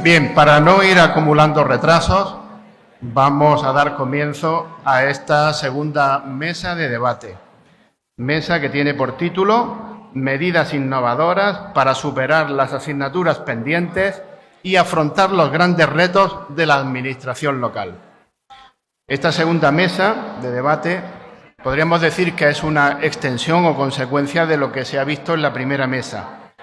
Bien, para no ir acumulando retrasos, vamos a dar comienzo a esta segunda mesa de debate. Mesa que tiene por título Medidas innovadoras para superar las asignaturas pendientes y afrontar los grandes retos de la administración local. Esta segunda mesa de debate podríamos decir que es una extensión o consecuencia de lo que se ha visto en la primera mesa.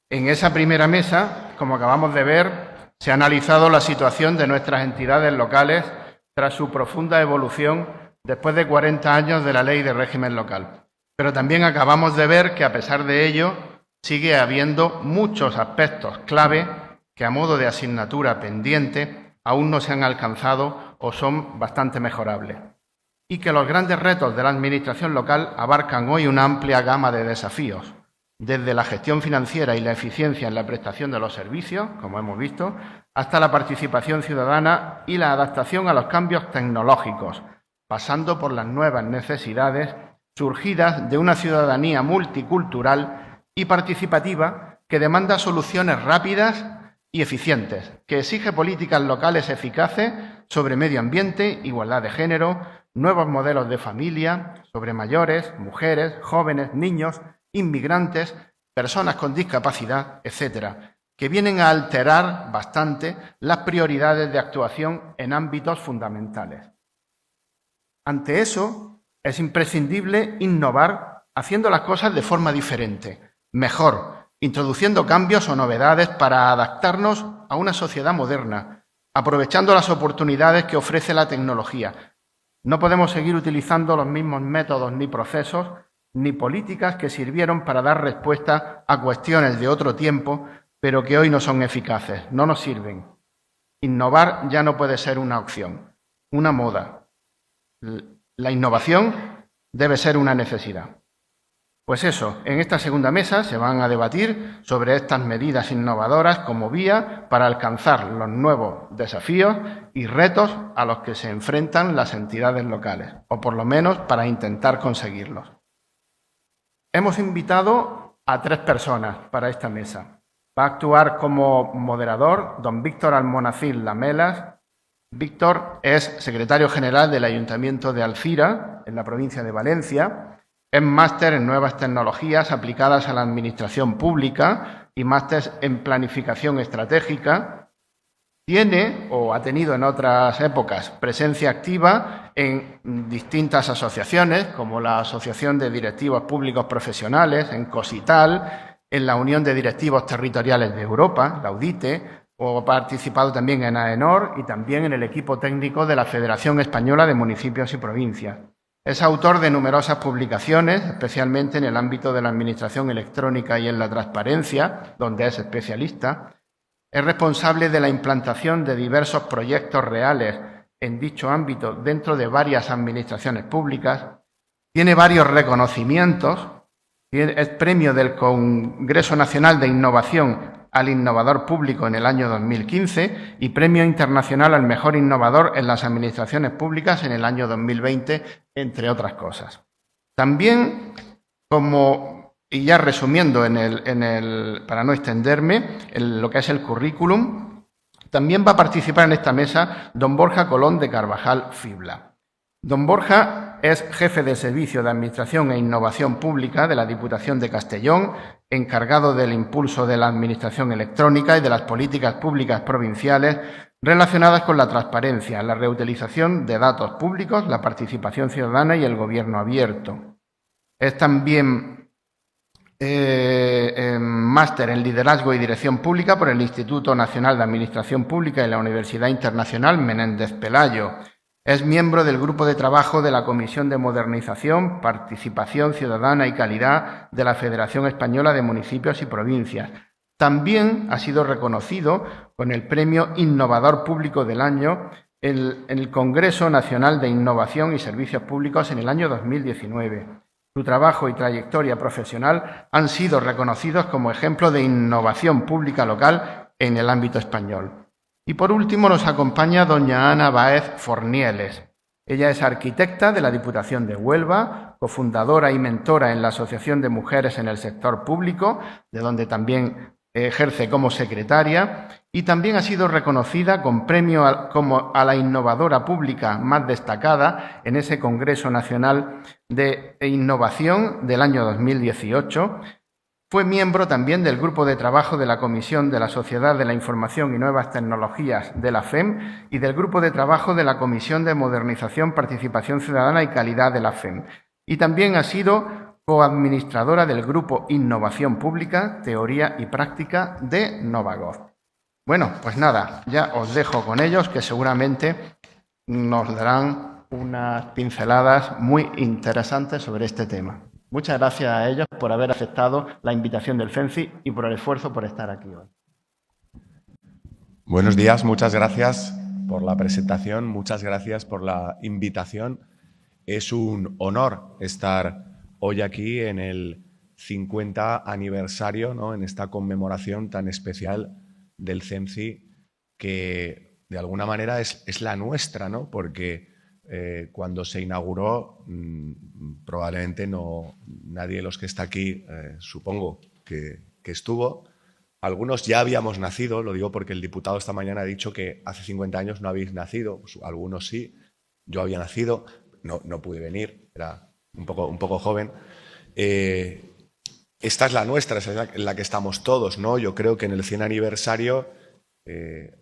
En esa primera mesa, como acabamos de ver, se ha analizado la situación de nuestras entidades locales tras su profunda evolución después de 40 años de la Ley de Régimen Local. Pero también acabamos de ver que, a pesar de ello, sigue habiendo muchos aspectos clave que, a modo de asignatura pendiente, aún no se han alcanzado o son bastante mejorables. Y que los grandes retos de la Administración local abarcan hoy una amplia gama de desafíos, desde la gestión financiera y la eficiencia en la prestación de los servicios, como hemos visto, hasta la participación ciudadana y la adaptación a los cambios tecnológicos, pasando por las nuevas necesidades surgidas de una ciudadanía multicultural y participativa que demanda soluciones rápidas y eficientes, que exige políticas locales eficaces sobre medio ambiente, igualdad de género, nuevos modelos de familia, sobre mayores, mujeres, jóvenes, niños, inmigrantes, personas con discapacidad, etcétera, que vienen a alterar bastante las prioridades de actuación en ámbitos fundamentales. Ante eso, es imprescindible innovar haciendo las cosas de forma diferente, mejor, introduciendo cambios o novedades para adaptarnos a una sociedad moderna, aprovechando las oportunidades que ofrece la tecnología. No podemos seguir utilizando los mismos métodos ni procesos ni políticas que sirvieron para dar respuesta a cuestiones de otro tiempo, pero que hoy no son eficaces, no nos sirven. Innovar ya no puede ser una opción, una moda. La innovación debe ser una necesidad. Pues eso, en esta segunda mesa se van a debatir sobre estas medidas innovadoras como vía para alcanzar los nuevos desafíos y retos a los que se enfrentan las entidades locales, o por lo menos para intentar conseguirlos. Hemos invitado a 3 personas para esta mesa. Va a actuar como moderador don Víctor Almonacil Lamelas. Víctor es secretario general del Ayuntamiento de Alcira, en la provincia de Valencia. Es máster en Nuevas Tecnologías aplicadas a la Administración Pública y máster en Planificación Estratégica. Tiene, o ha tenido en otras épocas, presencia activa en distintas asociaciones, como la Asociación de Directivos Públicos Profesionales, en COSITAL, en la Unión de Directivos Territoriales de Europa, la UDITE, o ha participado también en AENOR y también en el equipo técnico de la Federación Española de Municipios y Provincias. Es autor de numerosas publicaciones, especialmente en el ámbito de la administración electrónica y en la transparencia, donde es especialista. Es responsable de la implantación de diversos proyectos reales en dicho ámbito dentro de varias administraciones públicas. Tiene varios reconocimientos. Es premio del Congreso Nacional de Innovación al Innovador Público en el año 2015 y premio internacional al Mejor Innovador en las Administraciones Públicas en el año 2020, entre otras cosas. También, y ya resumiendo para no extenderme, en lo que es el currículum, también va a participar en esta mesa don Borja Colón de Carvajal Fibla. Don Borja es jefe de Servicio de Administración e Innovación Pública de la Diputación de Castellón, encargado del impulso de la Administración electrónica y de las políticas públicas provinciales relacionadas con la transparencia, la reutilización de datos públicos, la participación ciudadana y el gobierno abierto. Es también máster en Liderazgo y Dirección Pública por el Instituto Nacional de Administración Pública y la Universidad Internacional Menéndez Pelayo. Es miembro del Grupo de Trabajo de la Comisión de Modernización, Participación Ciudadana y Calidad de la Federación Española de Municipios y Provincias. También ha sido reconocido con el Premio Innovador Público del Año en el Congreso Nacional de Innovación y Servicios Públicos en el año 2019. Su trabajo y trayectoria profesional han sido reconocidos como ejemplo de innovación pública local en el ámbito español. Y por último nos acompaña doña Ana Báez Fornieles. Ella es arquitecta de la Diputación de Huelva, cofundadora y mentora en la Asociación de Mujeres en el Sector Público, de donde también ejerce como secretaria y también ha sido reconocida con premio como a la innovadora pública más destacada en ese Congreso Nacional de Innovación del año 2018. Fue miembro también del Grupo de Trabajo de la Comisión de la Sociedad de la Información y Nuevas Tecnologías de la FEM y del Grupo de Trabajo de la Comisión de Modernización, Participación Ciudadana y Calidad de la FEM. Y también ha sido coadministradora del Grupo Innovación Pública, Teoría y Práctica de Novagov. Bueno, pues nada, ya os dejo con ellos, que seguramente nos darán unas pinceladas muy interesantes sobre este tema. Muchas gracias a ellos por haber aceptado la invitación del CENCI y por el esfuerzo por estar aquí hoy. Buenos días, muchas gracias por la presentación, muchas gracias por la invitación. Es un honor estar hoy aquí en el 50 aniversario, ¿no?, en esta conmemoración tan especial del CENCI, que de alguna manera es la nuestra, ¿no?, porque cuando se inauguró, probablemente nadie de los que está aquí, supongo que estuvo. Algunos ya habíamos nacido, lo digo porque el diputado esta mañana ha dicho que hace 50 años no habéis nacido, pues algunos sí, yo había nacido, no pude venir, era un poco joven. Esta es la nuestra, es en la que estamos todos, ¿no? Yo creo que en el 100 aniversario,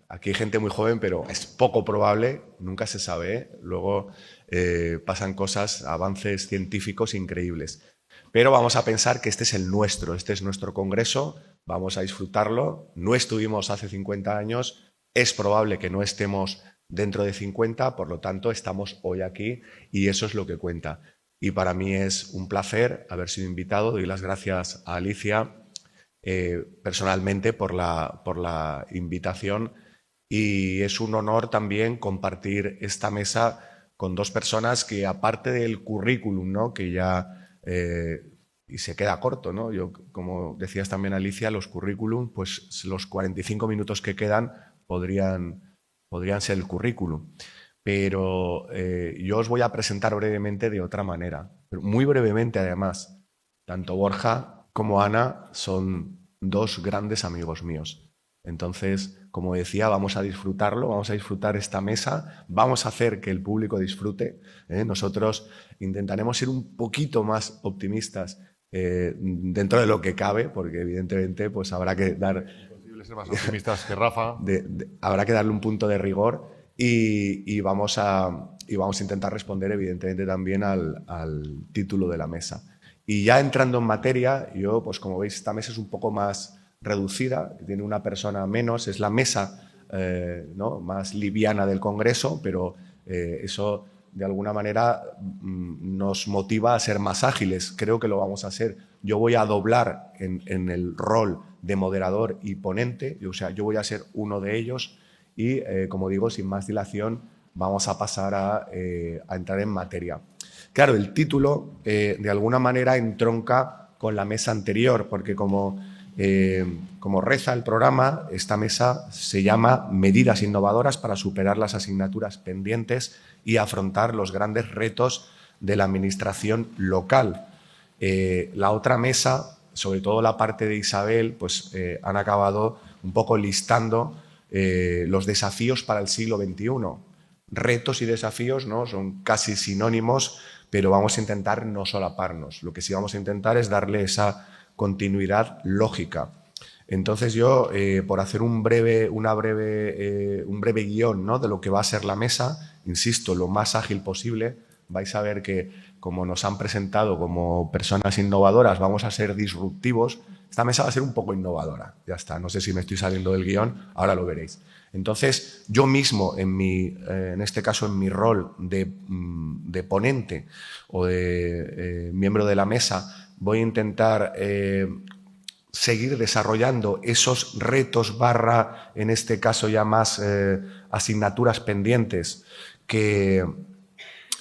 aquí hay gente muy joven, pero es poco probable, nunca se sabe, ¿eh? Luego pasan cosas, avances científicos increíbles. Pero vamos a pensar que este es el nuestro, este es nuestro congreso, vamos a disfrutarlo. No estuvimos hace 50 años, es probable que no estemos dentro de 50, por lo tanto estamos hoy aquí y eso es lo que cuenta. Y para mí es un placer haber sido invitado, doy las gracias a Alicia personalmente por la invitación y es un honor también compartir esta mesa con dos personas que, aparte del currículum, ¿no?, que ya y se queda corto, ¿no? Yo, como decías también, Alicia, los currículum, pues los 45 minutos que quedan podrían ser el currículum. Pero yo os voy a presentar brevemente de otra manera, muy brevemente además. Tanto Borja como Ana son dos grandes amigos míos. Entonces, como decía, vamos a disfrutarlo, vamos a disfrutar esta mesa, vamos a hacer que el público disfrute. Nosotros intentaremos ser un poquito más optimistas dentro de lo que cabe, porque evidentemente pues habrá que dar... Es imposible ser más optimistas que Rafa. Habrá que darle un punto de rigor y vamos a intentar responder evidentemente también al título de la mesa. Y ya entrando en materia, yo, pues como veis, esta mesa es un poco más reducida, tiene una persona menos, es la mesa ¿no?, más liviana del Congreso, pero eso de alguna manera nos motiva a ser más ágiles. Creo que lo vamos a hacer. Yo voy a doblar en el rol de moderador y ponente, o sea, yo voy a ser uno de ellos y, como digo, sin más dilación, vamos a pasar a entrar en materia. Claro, el título de alguna manera entronca con la mesa anterior, porque como reza el programa, esta mesa se llama Medidas innovadoras para superar las asignaturas pendientes y afrontar los grandes retos de la administración local. La otra mesa, sobre todo la parte de Isabel, pues han acabado un poco listando los desafíos para el siglo XXI. Retos y desafíos, ¿no?, son casi sinónimos, pero vamos a intentar no solaparnos. Lo que sí vamos a intentar es darle esa continuidad lógica. Entonces yo, por hacer un breve guión, ¿no?, de lo que va a ser la mesa, insisto, lo más ágil posible, vais a ver que, como nos han presentado como personas innovadoras, vamos a ser disruptivos. Esta mesa va a ser un poco innovadora, ya está. No sé si me estoy saliendo del guión, ahora lo veréis. Entonces, yo mismo, en este caso en mi rol de ponente o de miembro de la mesa, voy a intentar seguir desarrollando esos retos en este caso ya más asignaturas pendientes que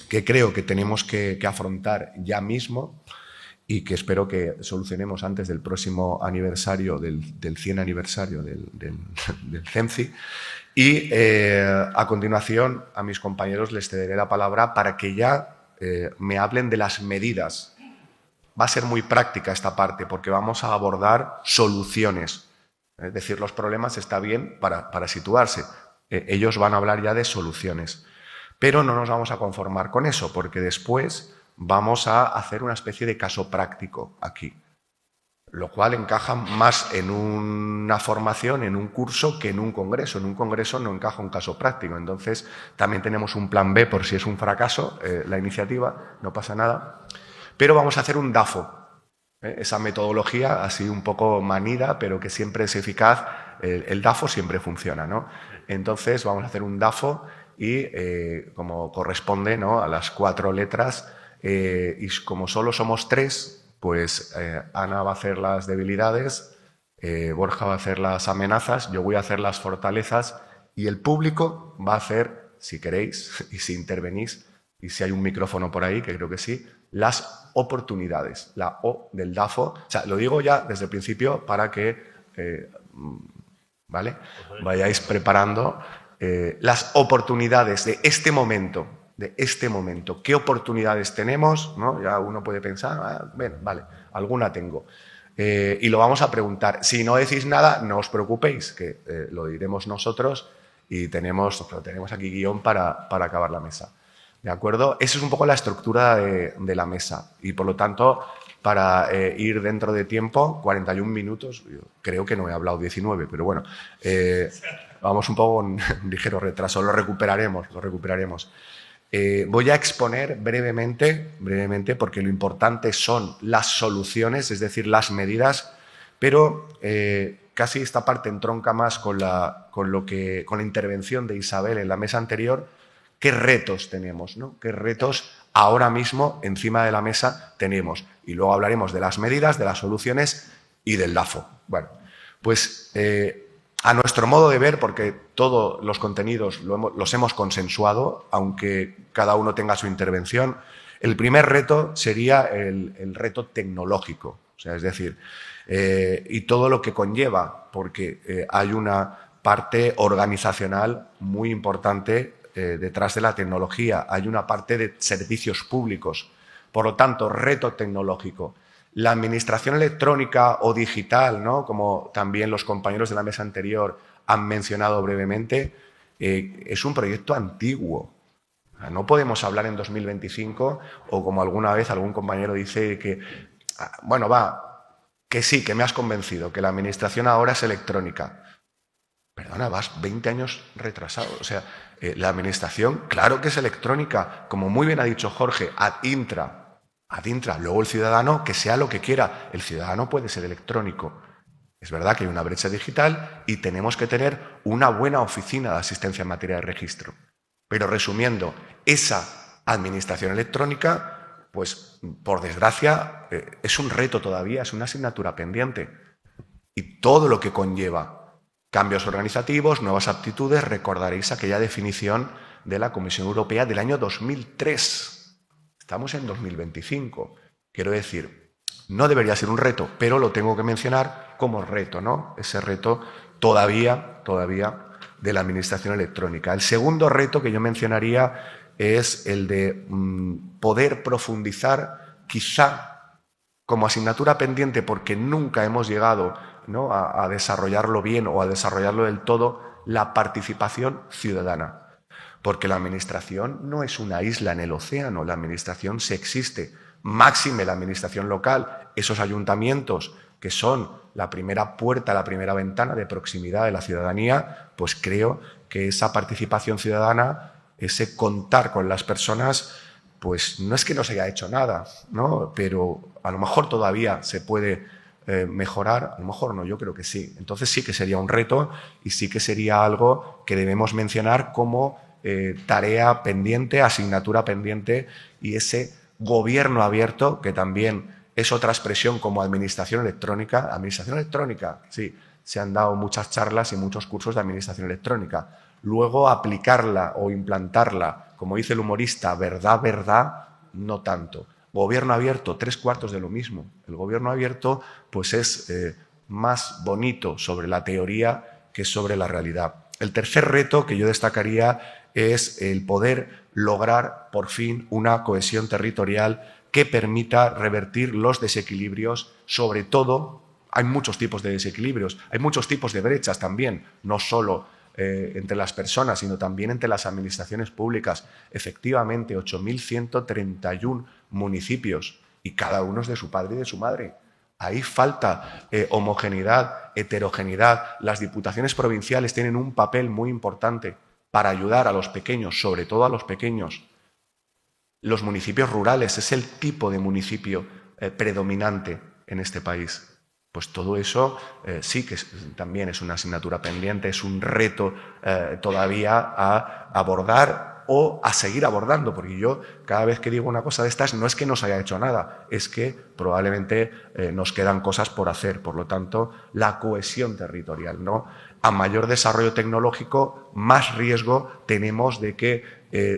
creo que tenemos que afrontar ya mismo y que espero que solucionemos antes del próximo aniversario, del 100 aniversario del CENCI. Y a continuación a mis compañeros les cederé la palabra para que ya me hablen de las medidas. Va a ser muy práctica esta parte porque vamos a abordar soluciones. Es decir, los problemas está bien para situarse. Ellos van a hablar ya de soluciones. Pero no nos vamos a conformar con eso, porque después vamos a hacer una especie de caso práctico aquí, lo cual encaja más en una formación, en un curso, que en un congreso. En un congreso no encaja un caso práctico. Entonces, también tenemos un plan B por si es un fracaso la iniciativa, no pasa nada. Pero vamos a hacer un DAFO. Esa metodología así un poco manida, pero que siempre es eficaz. El DAFO siempre funciona, ¿no? Entonces, vamos a hacer un DAFO y, como corresponde, ¿no?, a las 4 letras, y como solo somos 3, pues Ana va a hacer las debilidades, Borja va a hacer las amenazas, yo voy a hacer las fortalezas y el público va a hacer, si queréis y si intervenís, y si hay un micrófono por ahí, que creo que sí, las oportunidades, la O del DAFO. O sea, lo digo ya desde el principio para que ¿vale?, vayáis preparando las oportunidades de este momento. ¿Qué oportunidades tenemos? ¿No? Ya uno puede pensar, bueno, vale, alguna tengo. Y lo vamos a preguntar. Si no decís nada, no os preocupéis, que lo diremos nosotros y tenemos aquí guión para acabar la mesa. ¿De acuerdo? Esa es un poco la estructura de la mesa y, por lo tanto, para ir dentro de tiempo, 41 minutos, yo creo que no he hablado 19, pero bueno, vamos un poco con ligero retraso, lo recuperaremos. Voy a exponer brevemente, porque lo importante son las soluciones, es decir, las medidas, pero casi esta parte entronca más con la intervención de Isabel en la mesa anterior. ¿Qué retos tenemos, ¿no? ¿Qué retos ahora mismo encima de la mesa tenemos? Y luego hablaremos de las medidas, de las soluciones y del DAFO. Bueno, pues a nuestro modo de ver, porque todos los contenidos los hemos consensuado, aunque cada uno tenga su intervención, el primer reto sería el reto tecnológico, o sea, es decir, y todo lo que conlleva, porque hay una parte organizacional muy importante detrás de la tecnología, hay una parte de servicios públicos. Por lo tanto, reto tecnológico. La administración electrónica o digital, ¿no?, como también los compañeros de la mesa anterior han mencionado brevemente, es un proyecto antiguo. No podemos hablar en 2025 o, como alguna vez algún compañero dice, que, bueno, que sí, que me has convencido, que la administración ahora es electrónica. Perdona, vas 20 años retrasado. O sea, la administración, claro que es electrónica, como muy bien ha dicho Jorge, ad intra. Luego el ciudadano, que sea lo que quiera, el ciudadano puede ser electrónico. Es verdad que hay una brecha digital y tenemos que tener una buena oficina de asistencia en materia de registro. Pero resumiendo, esa administración electrónica, pues por desgracia, es un reto todavía, es una asignatura pendiente. Y todo lo que conlleva. Cambios organizativos, nuevas aptitudes. Recordaréis aquella definición de la Comisión Europea del año 2003. Estamos en 2025. Quiero decir, no debería ser un reto, pero lo tengo que mencionar como reto, ¿no? Ese reto todavía de la administración electrónica. El segundo reto que yo mencionaría es el de poder profundizar, quizá como asignatura pendiente, porque nunca hemos llegado, ¿no?, a desarrollarlo bien o a desarrollarlo del todo, la participación ciudadana. Porque la administración no es una isla en el océano, la administración sí existe. Máxime la administración local, esos ayuntamientos que son la primera puerta, la primera ventana de proximidad de la ciudadanía, pues creo que esa participación ciudadana, ese contar con las personas, pues no es que no se haya hecho nada, ¿no?, pero a lo mejor todavía se puede mejorar, a lo mejor no, yo creo que sí. Entonces sí que sería un reto y sí que sería algo que debemos mencionar como tarea pendiente, asignatura pendiente, y ese gobierno abierto, que también es otra expresión como administración electrónica. Administración electrónica, sí, se han dado muchas charlas y muchos cursos de administración electrónica. Luego aplicarla o implantarla, como dice el humorista, verdad, no tanto. Gobierno abierto, 3/4 de lo mismo. El gobierno abierto pues es más bonito sobre la teoría que sobre la realidad. El tercer reto que yo destacaría es el poder lograr por fin una cohesión territorial que permita revertir los desequilibrios, sobre todo hay muchos tipos de desequilibrios, hay muchos tipos de brechas también, no solo entre las personas, sino también entre las administraciones públicas. Efectivamente, 8.131 municipios y cada uno es de su padre y de su madre. Ahí falta homogeneidad, heterogeneidad. Las diputaciones provinciales tienen un papel muy importante para ayudar a los pequeños, sobre todo a los pequeños. Los municipios rurales es el tipo de municipio predominante en este país. Pues todo eso sí que también es una asignatura pendiente, es un reto todavía a abordar o a seguir abordando, porque yo cada vez que digo una cosa de estas no es que no se haya hecho nada, es que probablemente nos quedan cosas por hacer. Por lo tanto, la cohesión territorial, ¿no? A mayor desarrollo tecnológico, más riesgo tenemos de que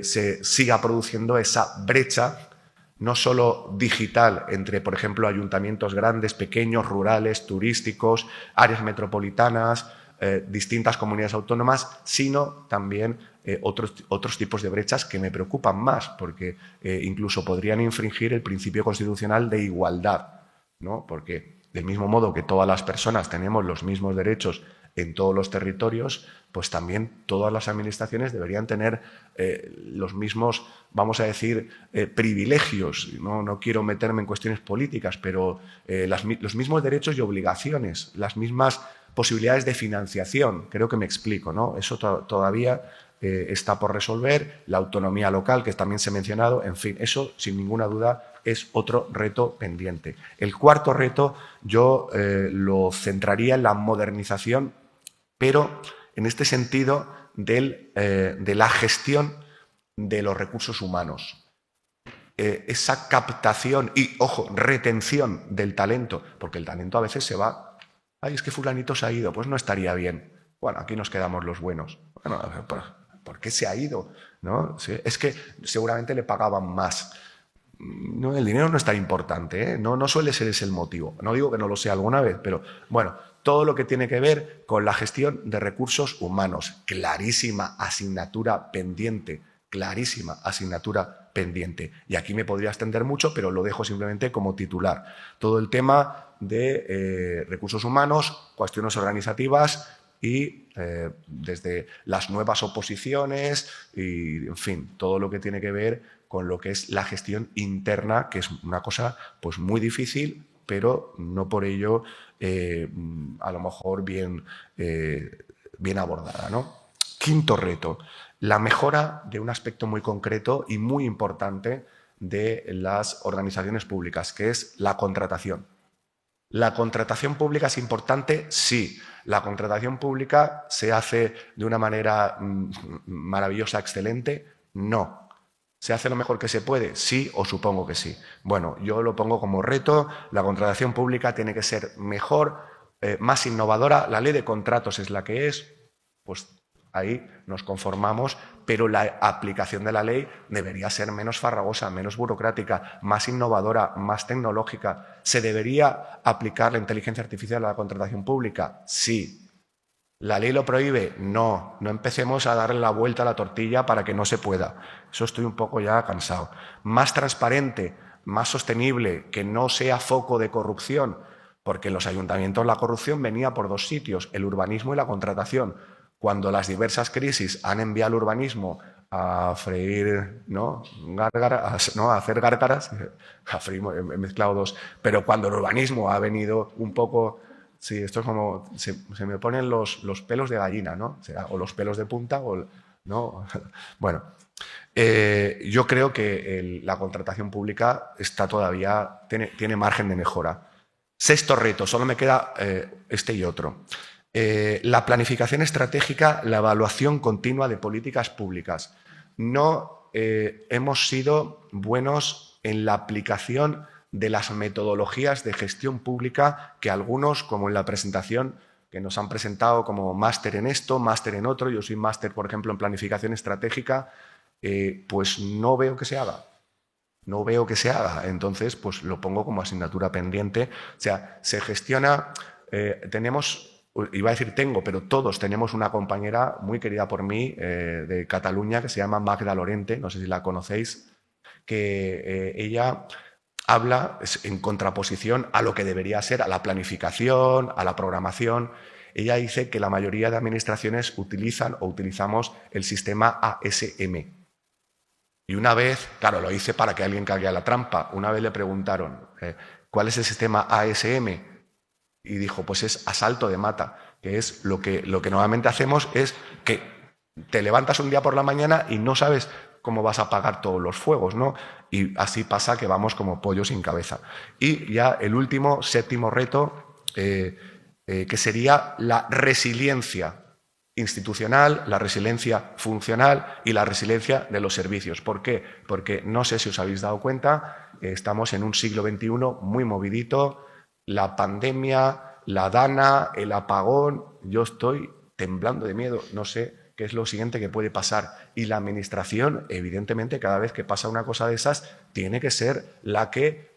se siga produciendo esa brecha, no solo digital entre, por ejemplo, ayuntamientos grandes, pequeños, rurales, turísticos, áreas metropolitanas, distintas comunidades autónomas, sino también otros tipos de brechas que me preocupan más, porque incluso podrían infringir el principio constitucional de igualdad, ¿no? Porque del mismo modo que todas las personas tenemos los mismos derechos en todos los territorios, pues también todas las administraciones deberían tener los mismos, vamos a decir, privilegios. No quiero meterme en cuestiones políticas, pero los mismos derechos y obligaciones, las mismas posibilidades de financiación. Creo que me explico, ¿no? Eso todavía está por resolver. La autonomía local, que también se ha mencionado, en fin, eso sin ninguna duda es otro reto pendiente. El cuarto reto yo lo centraría en la modernización, pero en este sentido de la gestión de los recursos humanos. Esa captación y, ojo, retención del talento, porque el talento a veces se va. Ay, es que fulanito se ha ido, pues no estaría bien. Bueno, aquí nos quedamos los buenos. Bueno, ¿por qué se ha ido? ¿No? Es que seguramente le pagaban más. No, el dinero no es tan importante, ¿eh? No suele ser ese el motivo. No digo que no lo sea alguna vez, pero bueno, todo lo que tiene que ver con la gestión de recursos humanos. Clarísima asignatura pendiente, clarísima asignatura pendiente. Y aquí me podría extender mucho, pero lo dejo simplemente como titular. Todo el tema de recursos humanos, cuestiones organizativas y desde las nuevas oposiciones y, en fin, todo lo que tiene que ver con lo que es la gestión interna, que es una cosa pues muy difícil, pero no por ello a lo mejor bien abordada, ¿no? Quinto reto, la mejora de un aspecto muy concreto y muy importante de las organizaciones públicas, que es la contratación. ¿La contratación pública es importante? Sí. ¿La contratación pública se hace de una manera maravillosa, excelente? No. ¿Se hace lo mejor que se puede? Sí, o supongo que sí. Bueno, yo lo pongo como reto. La contratación pública tiene que ser mejor, más innovadora. La ley de contratos es la que es. Pues ahí nos conformamos, pero la aplicación de la ley debería ser menos farragosa, menos burocrática, más innovadora, más tecnológica. ¿Se debería aplicar la inteligencia artificial a la contratación pública? Sí. ¿La ley lo prohíbe? No. No empecemos a darle la vuelta a la tortilla para que no se pueda. Eso estoy un poco ya cansado. Más transparente, más sostenible, que no sea foco de corrupción, porque en los ayuntamientos la corrupción venía por dos sitios, el urbanismo y la contratación. Cuando las diversas crisis han enviado al urbanismo a freír, ¿no? Gárgaras, ¿no? A hacer gárgaras, a freír, he mezclado dos, pero cuando el urbanismo ha venido un poco... Sí, esto es como... Se me ponen los pelos de gallina, ¿no? O los pelos de punta, o... ¿no? Bueno, yo creo que la contratación pública está todavía... Tiene margen de mejora. Sexto reto, solo me queda este y otro. La planificación estratégica, la evaluación continua de políticas públicas. No hemos sido buenos en la aplicación de las metodologías de gestión pública que algunos, como en la presentación que nos han presentado como máster en esto, máster en otro, yo soy máster, por ejemplo, en planificación estratégica, pues no veo que se haga. No veo que se haga. Entonces, pues lo pongo como asignatura pendiente. O sea, se gestiona, tenemos... Iba a decir tengo, pero todos tenemos una compañera muy querida por mí de Cataluña que se llama Magda Lorente, no sé si la conocéis, que ella habla en contraposición a lo que debería ser, a la planificación, a la programación. Ella dice que la mayoría de administraciones utilizan o utilizamos el sistema ASM. Y una vez, claro, lo hice para que alguien caiga a la trampa, una vez le preguntaron, ¿cuál es el sistema ASM? Y dijo, pues es asalto de mata, que es lo que normalmente hacemos es que te levantas un día por la mañana y no sabes cómo vas a apagar todos los fuegos, ¿no? Y así pasa que vamos como pollos sin cabeza. Y ya el último, séptimo reto, que sería la resiliencia institucional, la resiliencia funcional y la resiliencia de los servicios. ¿Por qué? Porque no sé si os habéis dado cuenta, estamos en un siglo XXI muy movidito, la pandemia, la dana, el apagón, yo estoy temblando de miedo, no sé qué es lo siguiente que puede pasar. Y la administración, evidentemente, cada vez que pasa una cosa de esas, tiene que ser la que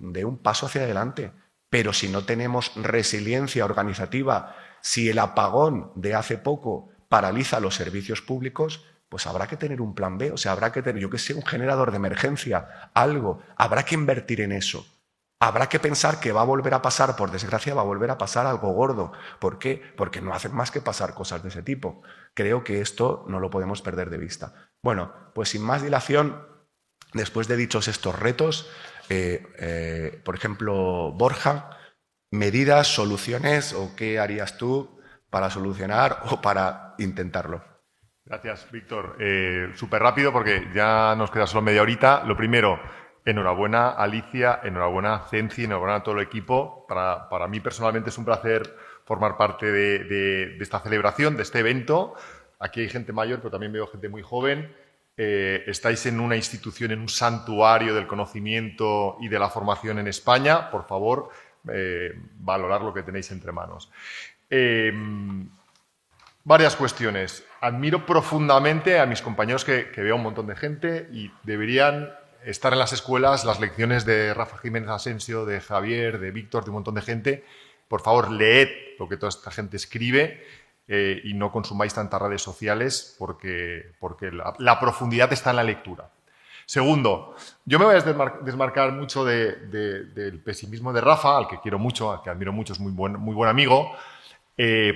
dé un paso hacia adelante. Pero si no tenemos resiliencia organizativa, si el apagón de hace poco paraliza los servicios públicos, pues habrá que tener un plan B, o sea, habrá que tener, yo qué sé, un generador de emergencia, algo, habrá que invertir en eso. Habrá que pensar que va a volver a pasar, por desgracia, va a volver a pasar algo gordo. ¿Por qué? Porque no hacen más que pasar cosas de ese tipo. Creo que esto no lo podemos perder de vista. Bueno, pues sin más dilación, después de dichos estos retos, por ejemplo, Borja, medidas, soluciones o qué harías tú para solucionar o para intentarlo. Gracias, Víctor. Súper rápido porque ya nos queda solo media horita. Lo primero, enhorabuena Alicia, enhorabuena Cenci, enhorabuena a todo el equipo. Para mí personalmente es un placer formar parte de esta celebración, de este evento. Aquí hay gente mayor, pero también veo gente muy joven. Estáis en una institución, en un santuario del conocimiento y de la formación en España. Por favor, valorar lo que tenéis entre manos. Varias cuestiones. Admiro profundamente a mis compañeros que veo un montón de gente y deberían estar en las escuelas las lecciones de Rafa Jiménez Asensio, de Javier, de Víctor, de un montón de gente. Por favor, leed lo que toda esta gente escribe y no consumáis tantas redes sociales porque la profundidad está en la lectura. Segundo, yo me voy a desmarcar mucho del pesimismo de Rafa, al que quiero mucho, al que admiro mucho, es muy buen amigo,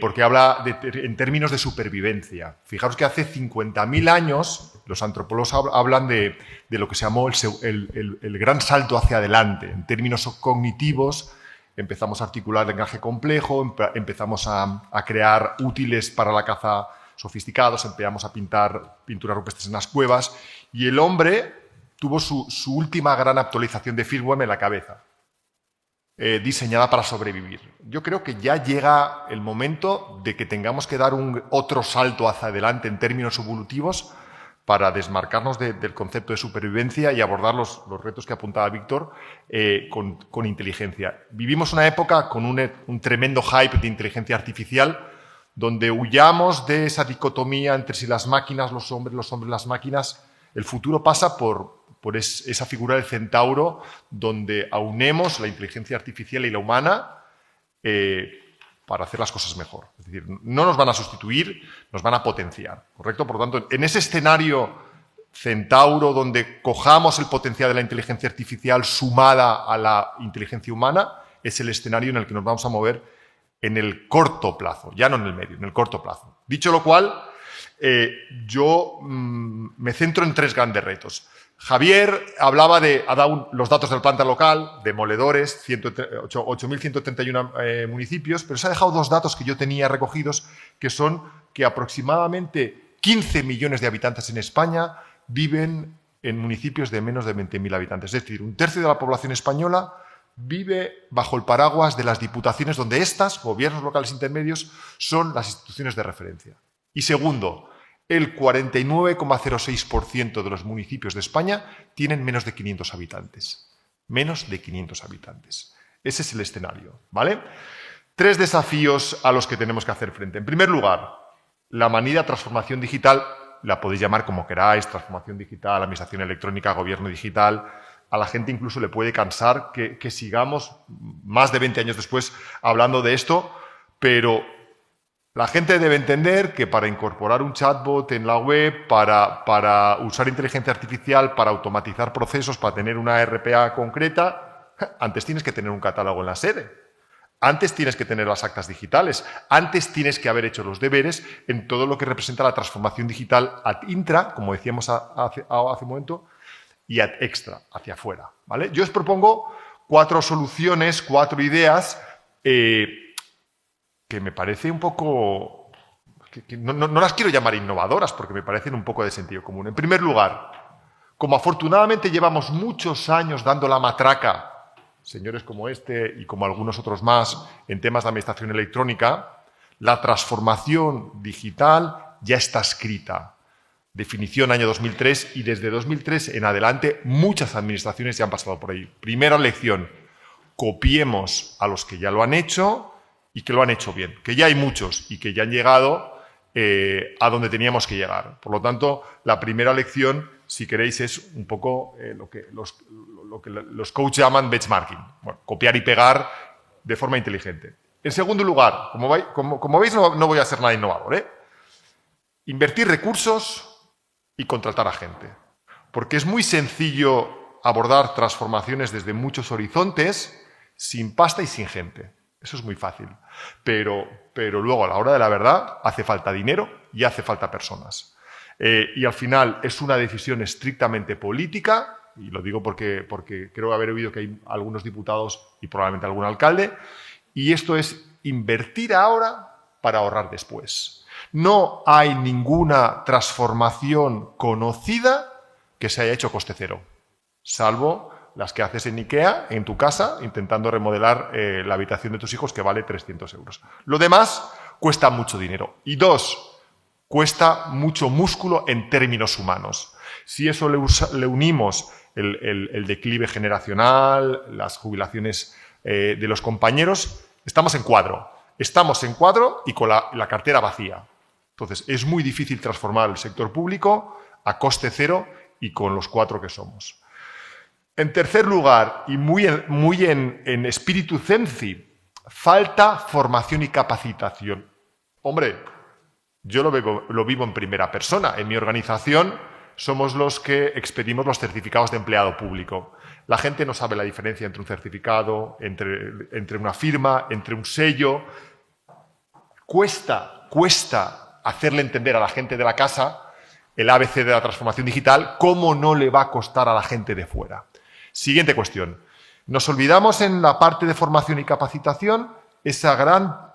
porque habla en términos de supervivencia. Fijaros que hace 50.000 años los antropólogos hablan de lo que se llamó el gran salto hacia adelante. En términos cognitivos empezamos a articular lenguaje complejo, empezamos a crear útiles para la caza sofisticados, empezamos a pintar pinturas rupestres en las cuevas y el hombre tuvo su última gran actualización de firmware en la cabeza, diseñada para sobrevivir. Yo creo que ya llega el momento de que tengamos que dar otro salto hacia adelante en términos evolutivos para desmarcarnos del concepto de supervivencia y abordar los retos que apuntaba Víctor con inteligencia. Vivimos una época con un tremendo hype de inteligencia artificial donde huyamos de esa dicotomía entre si las máquinas, los hombres, las máquinas. El futuro pasa por esa figura del centauro donde aunemos la inteligencia artificial y la humana para hacer las cosas mejor. Es decir, no nos van a sustituir, nos van a potenciar, ¿correcto? Por lo tanto, en ese escenario centauro donde cojamos el potencial de la inteligencia artificial sumada a la inteligencia humana, es el escenario en el que nos vamos a mover en el corto plazo, ya no en el medio, en el corto plazo. Dicho lo cual, yo me centro en tres grandes retos. Javier ha dado los datos del planta local, demoledores, 8.131 municipios, pero se ha dejado dos datos que yo tenía recogidos, que son que aproximadamente 15 millones de habitantes en España viven en municipios de menos de 20.000 habitantes. Es decir, un tercio de la población española vive bajo el paraguas de las diputaciones donde estas, gobiernos locales intermedios, son las instituciones de referencia. Y segundo, el 49,06% de los municipios de España tienen menos de 500 habitantes. Menos de 500 habitantes. Ese es el escenario, ¿vale? Tres desafíos a los que tenemos que hacer frente. En primer lugar, la manida transformación digital, la podéis llamar como queráis, transformación digital, administración electrónica, gobierno digital. A la gente incluso le puede cansar que sigamos más de 20 años después hablando de esto, pero La gente debe entender que para incorporar un chatbot en la web, para usar inteligencia artificial, para automatizar procesos, para tener una RPA concreta, antes tienes que tener un catálogo en la sede. Antes tienes que tener las actas digitales. Antes tienes que haber hecho los deberes en todo lo que representa la transformación digital ad intra, como decíamos hace un momento, y ad extra, hacia afuera, ¿vale? Yo os propongo 4 soluciones, 4 ideas que me parece un poco... no las quiero llamar innovadoras porque me parecen un poco de sentido común. En primer lugar, como afortunadamente llevamos muchos años dando la matraca, señores como este y como algunos otros más, en temas de administración electrónica, la transformación digital ya está escrita. Definición año 2003 y desde 2003 en adelante muchas administraciones ya han pasado por ahí. Primera lección, copiemos a los que ya lo han hecho y que lo han hecho bien, que ya hay muchos y que ya han llegado a donde teníamos que llegar. Por lo tanto, la primera lección, si queréis, es un poco lo que los coaches llaman benchmarking. Bueno, copiar y pegar de forma inteligente. En segundo lugar, como veis, no voy a hacer nada innovador, ¿eh? Invertir recursos y contratar a gente. Porque es muy sencillo abordar transformaciones desde muchos horizontes sin pasta y sin gente. Eso es muy fácil. Pero luego, a la hora de la verdad, hace falta dinero y hace falta personas. Y al final es una decisión estrictamente política, y lo digo porque creo haber oído que hay algunos diputados y probablemente algún alcalde, y esto es invertir ahora para ahorrar después. No hay ninguna transformación conocida que se haya hecho a coste cero, salvo las que haces en IKEA, en tu casa, intentando remodelar la habitación de tus hijos, que vale 300 euros. Lo demás cuesta mucho dinero. Y 2, cuesta mucho músculo en términos humanos. Si eso le unimos el declive generacional, las jubilaciones de los compañeros, estamos en cuadro. Estamos en cuadro y con la cartera vacía. Entonces, es muy difícil transformar el sector público a coste cero y con los 4 que somos. En tercer lugar, y muy en espíritu Zenzi, falta formación y capacitación. Hombre, yo lo vivo en primera persona. En mi organización somos los que expedimos los certificados de empleado público. La gente no sabe la diferencia entre un certificado, entre una firma, entre un sello. Cuesta hacerle entender a la gente de la casa el ABC de la transformación digital, cómo no le va a costar a la gente de fuera. Siguiente cuestión. Nos olvidamos en la parte de formación y capacitación esa gran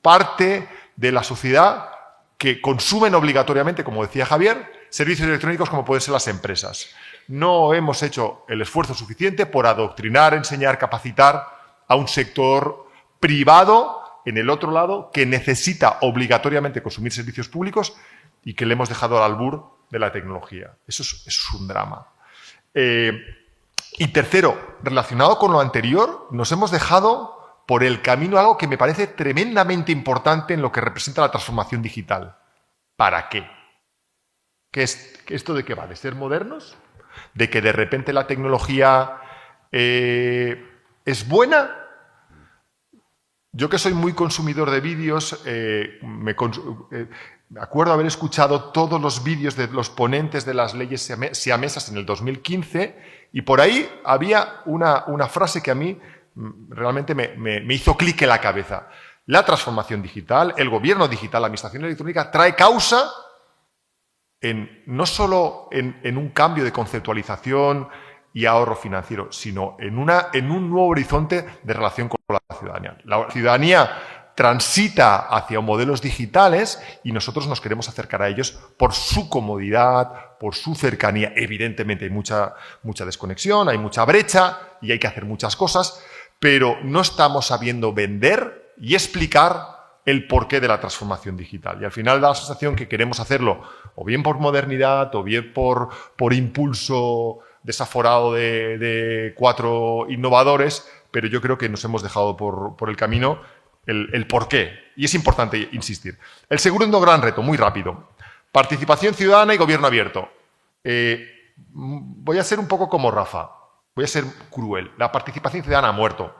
parte de la sociedad que consumen obligatoriamente, como decía Javier, servicios electrónicos como pueden ser las empresas. No hemos hecho el esfuerzo suficiente por adoctrinar, enseñar, capacitar a un sector privado en el otro lado que necesita obligatoriamente consumir servicios públicos y que le hemos dejado al albur de la tecnología. Eso es un drama. Y tercero, relacionado con lo anterior, nos hemos dejado por el camino algo que me parece tremendamente importante en lo que representa la transformación digital. ¿Para qué? ¿Esto de qué va? ¿De ser modernos? ¿De que de repente la tecnología es buena? Yo que soy muy consumidor de vídeos, me acuerdo haber escuchado todos los vídeos de los ponentes de las leyes siamesas en el 2015 y por ahí había una frase que a mí realmente me hizo clic en la cabeza. La transformación digital, el gobierno digital, la administración electrónica trae causa no solo en un cambio de conceptualización y ahorro financiero, sino en un nuevo horizonte de relación con la ciudadanía. La ciudadanía transita hacia modelos digitales y nosotros nos queremos acercar a ellos por su comodidad, por su cercanía. Evidentemente hay mucha desconexión, hay mucha brecha y hay que hacer muchas cosas, pero no estamos sabiendo vender y explicar el porqué de la transformación digital. Y al final da la sensación que queremos hacerlo o bien por modernidad o bien por impulso desaforado de 4 innovadores, pero yo creo que nos hemos dejado por el camino el porqué. Y es importante insistir. El segundo gran reto, muy rápido. Participación ciudadana y gobierno abierto. Voy a ser un poco como Rafa. Voy a ser cruel. La participación ciudadana ha muerto.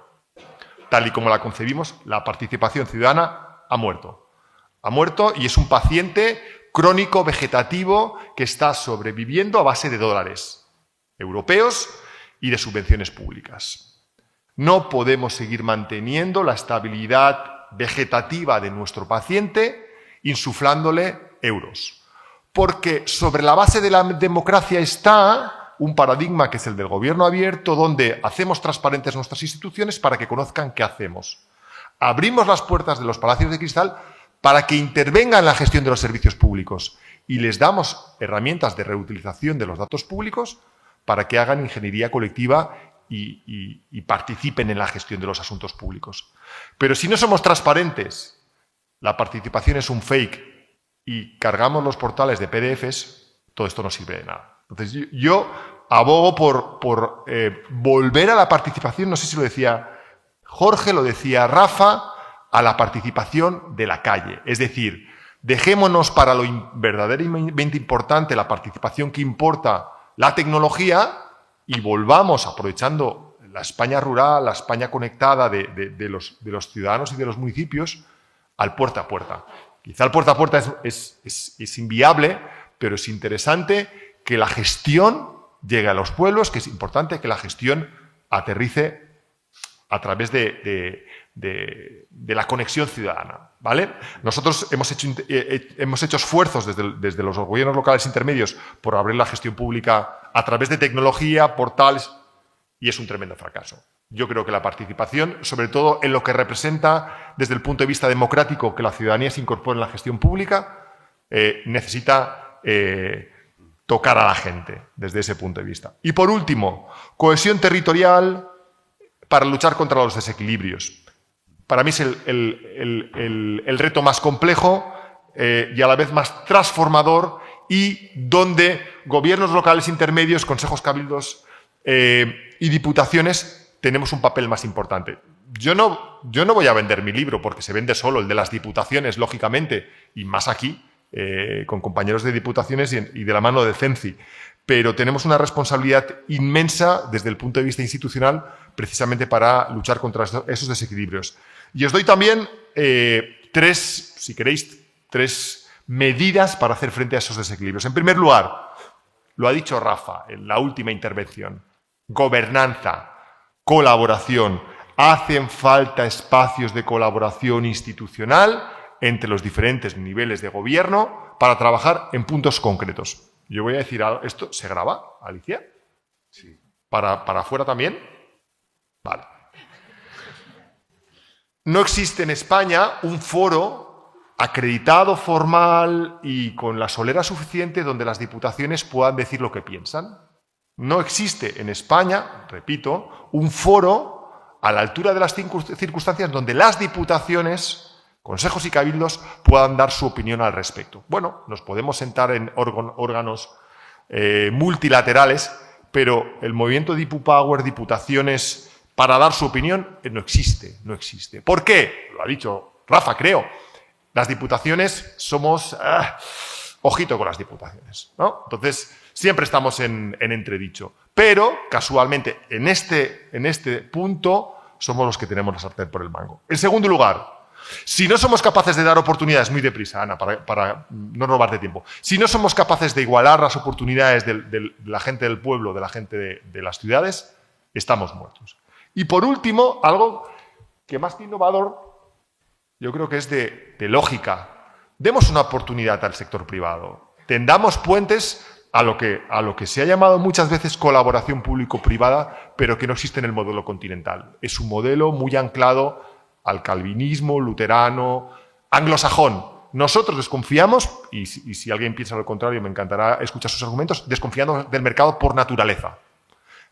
Tal y como la concebimos, la participación ciudadana ha muerto. Ha muerto y es un paciente crónico vegetativo que está sobreviviendo a base de dólares europeos y de subvenciones públicas. No podemos seguir manteniendo la estabilidad vegetativa de nuestro paciente insuflándole euros. Porque sobre la base de la democracia está un paradigma que es el del gobierno abierto, donde hacemos transparentes nuestras instituciones para que conozcan qué hacemos. Abrimos las puertas de los palacios de cristal para que intervengan en la gestión de los servicios públicos y les damos herramientas de reutilización de los datos públicos para que hagan ingeniería colectiva y participen en la gestión de los asuntos públicos. Pero si no somos transparentes, la participación es un fake y cargamos los portales de PDFs, todo esto no sirve de nada. Entonces yo abogo por volver a la participación, no sé si lo decía Jorge, lo decía Rafa, a la participación de la calle. Es decir, dejémonos para lo verdaderamente importante, la participación que importa la tecnología, y volvamos, aprovechando la España rural, la España conectada de los ciudadanos y de los municipios, al puerta a puerta. Quizá el puerta a puerta es inviable, pero es interesante que la gestión llegue a los pueblos, que es importante que la gestión aterrice a través de la conexión ciudadana, ¿vale? Nosotros hemos hecho esfuerzos desde los gobiernos locales intermedios por abrir la gestión pública a través de tecnología, portales, y es un tremendo fracaso. Yo creo que la participación, sobre todo en lo que representa desde el punto de vista democrático que la ciudadanía se incorpore en la gestión pública, necesita tocar a la gente desde ese punto de vista. Y por último, cohesión territorial para luchar contra los desequilibrios. Para mí es el reto más complejo y a la vez más transformador, y donde gobiernos locales intermedios, consejos, cabildos y diputaciones tenemos un papel más importante. Yo no voy a vender mi libro porque se vende solo, el de las diputaciones, lógicamente, y más aquí, con compañeros de diputaciones y de la mano de CENCI. Pero tenemos una responsabilidad inmensa desde el punto de vista institucional precisamente para luchar contra esos desequilibrios. Y os doy también si queréis, tres medidas para hacer frente a esos desequilibrios. En primer lugar, lo ha dicho Rafa en la última intervención, gobernanza, colaboración. Hacen falta espacios de colaboración institucional entre los diferentes niveles de gobierno para trabajar en puntos concretos. Yo voy a decir algo. ¿Esto se graba, Alicia? Sí. ¿Para afuera también? Vale. No existe en España un foro acreditado, formal y con la solera suficiente donde las diputaciones puedan decir lo que piensan. No existe en España, repito, un foro a la altura de las circunstancias donde las diputaciones, consejos y cabildos puedan dar su opinión al respecto. Bueno, nos podemos sentar en órganos multilaterales, pero el movimiento DipuPower, diputaciones, para dar su opinión, no existe, no existe. ¿Por qué? Lo ha dicho Rafa, creo. Las diputaciones somos... ojito con las diputaciones, ¿no? Entonces, siempre estamos en entredicho. Pero, casualmente, en este punto, somos los que tenemos la sartén por el mango. En segundo lugar, si no somos capaces de dar oportunidades, muy deprisa, Ana, para no robarte tiempo, si no somos capaces de igualar las oportunidades de la gente del pueblo, de la gente de las ciudades, estamos muertos. Y por último, algo que más que innovador, yo creo que es de lógica. Demos una oportunidad al sector privado. Tendamos puentes a lo que se ha llamado muchas veces colaboración público-privada, pero que no existe en el modelo continental. Es un modelo muy anclado al calvinismo, luterano, anglosajón. Nosotros desconfiamos, y si alguien piensa lo contrario, me encantará escuchar sus argumentos, desconfiando del mercado por naturaleza.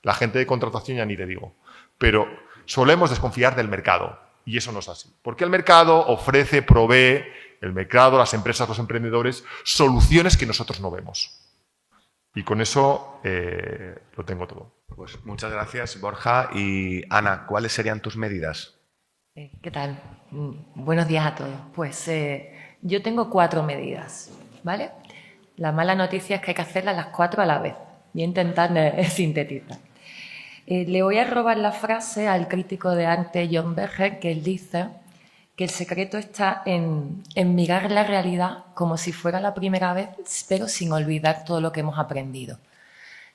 La gente de contratación ya ni te digo. Pero solemos desconfiar del mercado, y eso no es así. Porque el mercado ofrece, provee, el mercado, las empresas, los emprendedores, soluciones que nosotros no vemos. Y con eso lo tengo todo. Pues muchas gracias, Borja. Y Ana, ¿cuáles serían tus medidas? ¿Qué tal? Buenos días a todos. Pues yo tengo 4 medidas, ¿vale? La mala noticia es que hay que hacerlas las 4 a la vez. Voy a intentar sintetizar. Le voy a robar la frase al crítico de arte John Berger, que él dice que el secreto está en mirar la realidad como si fuera la primera vez, pero sin olvidar todo lo que hemos aprendido.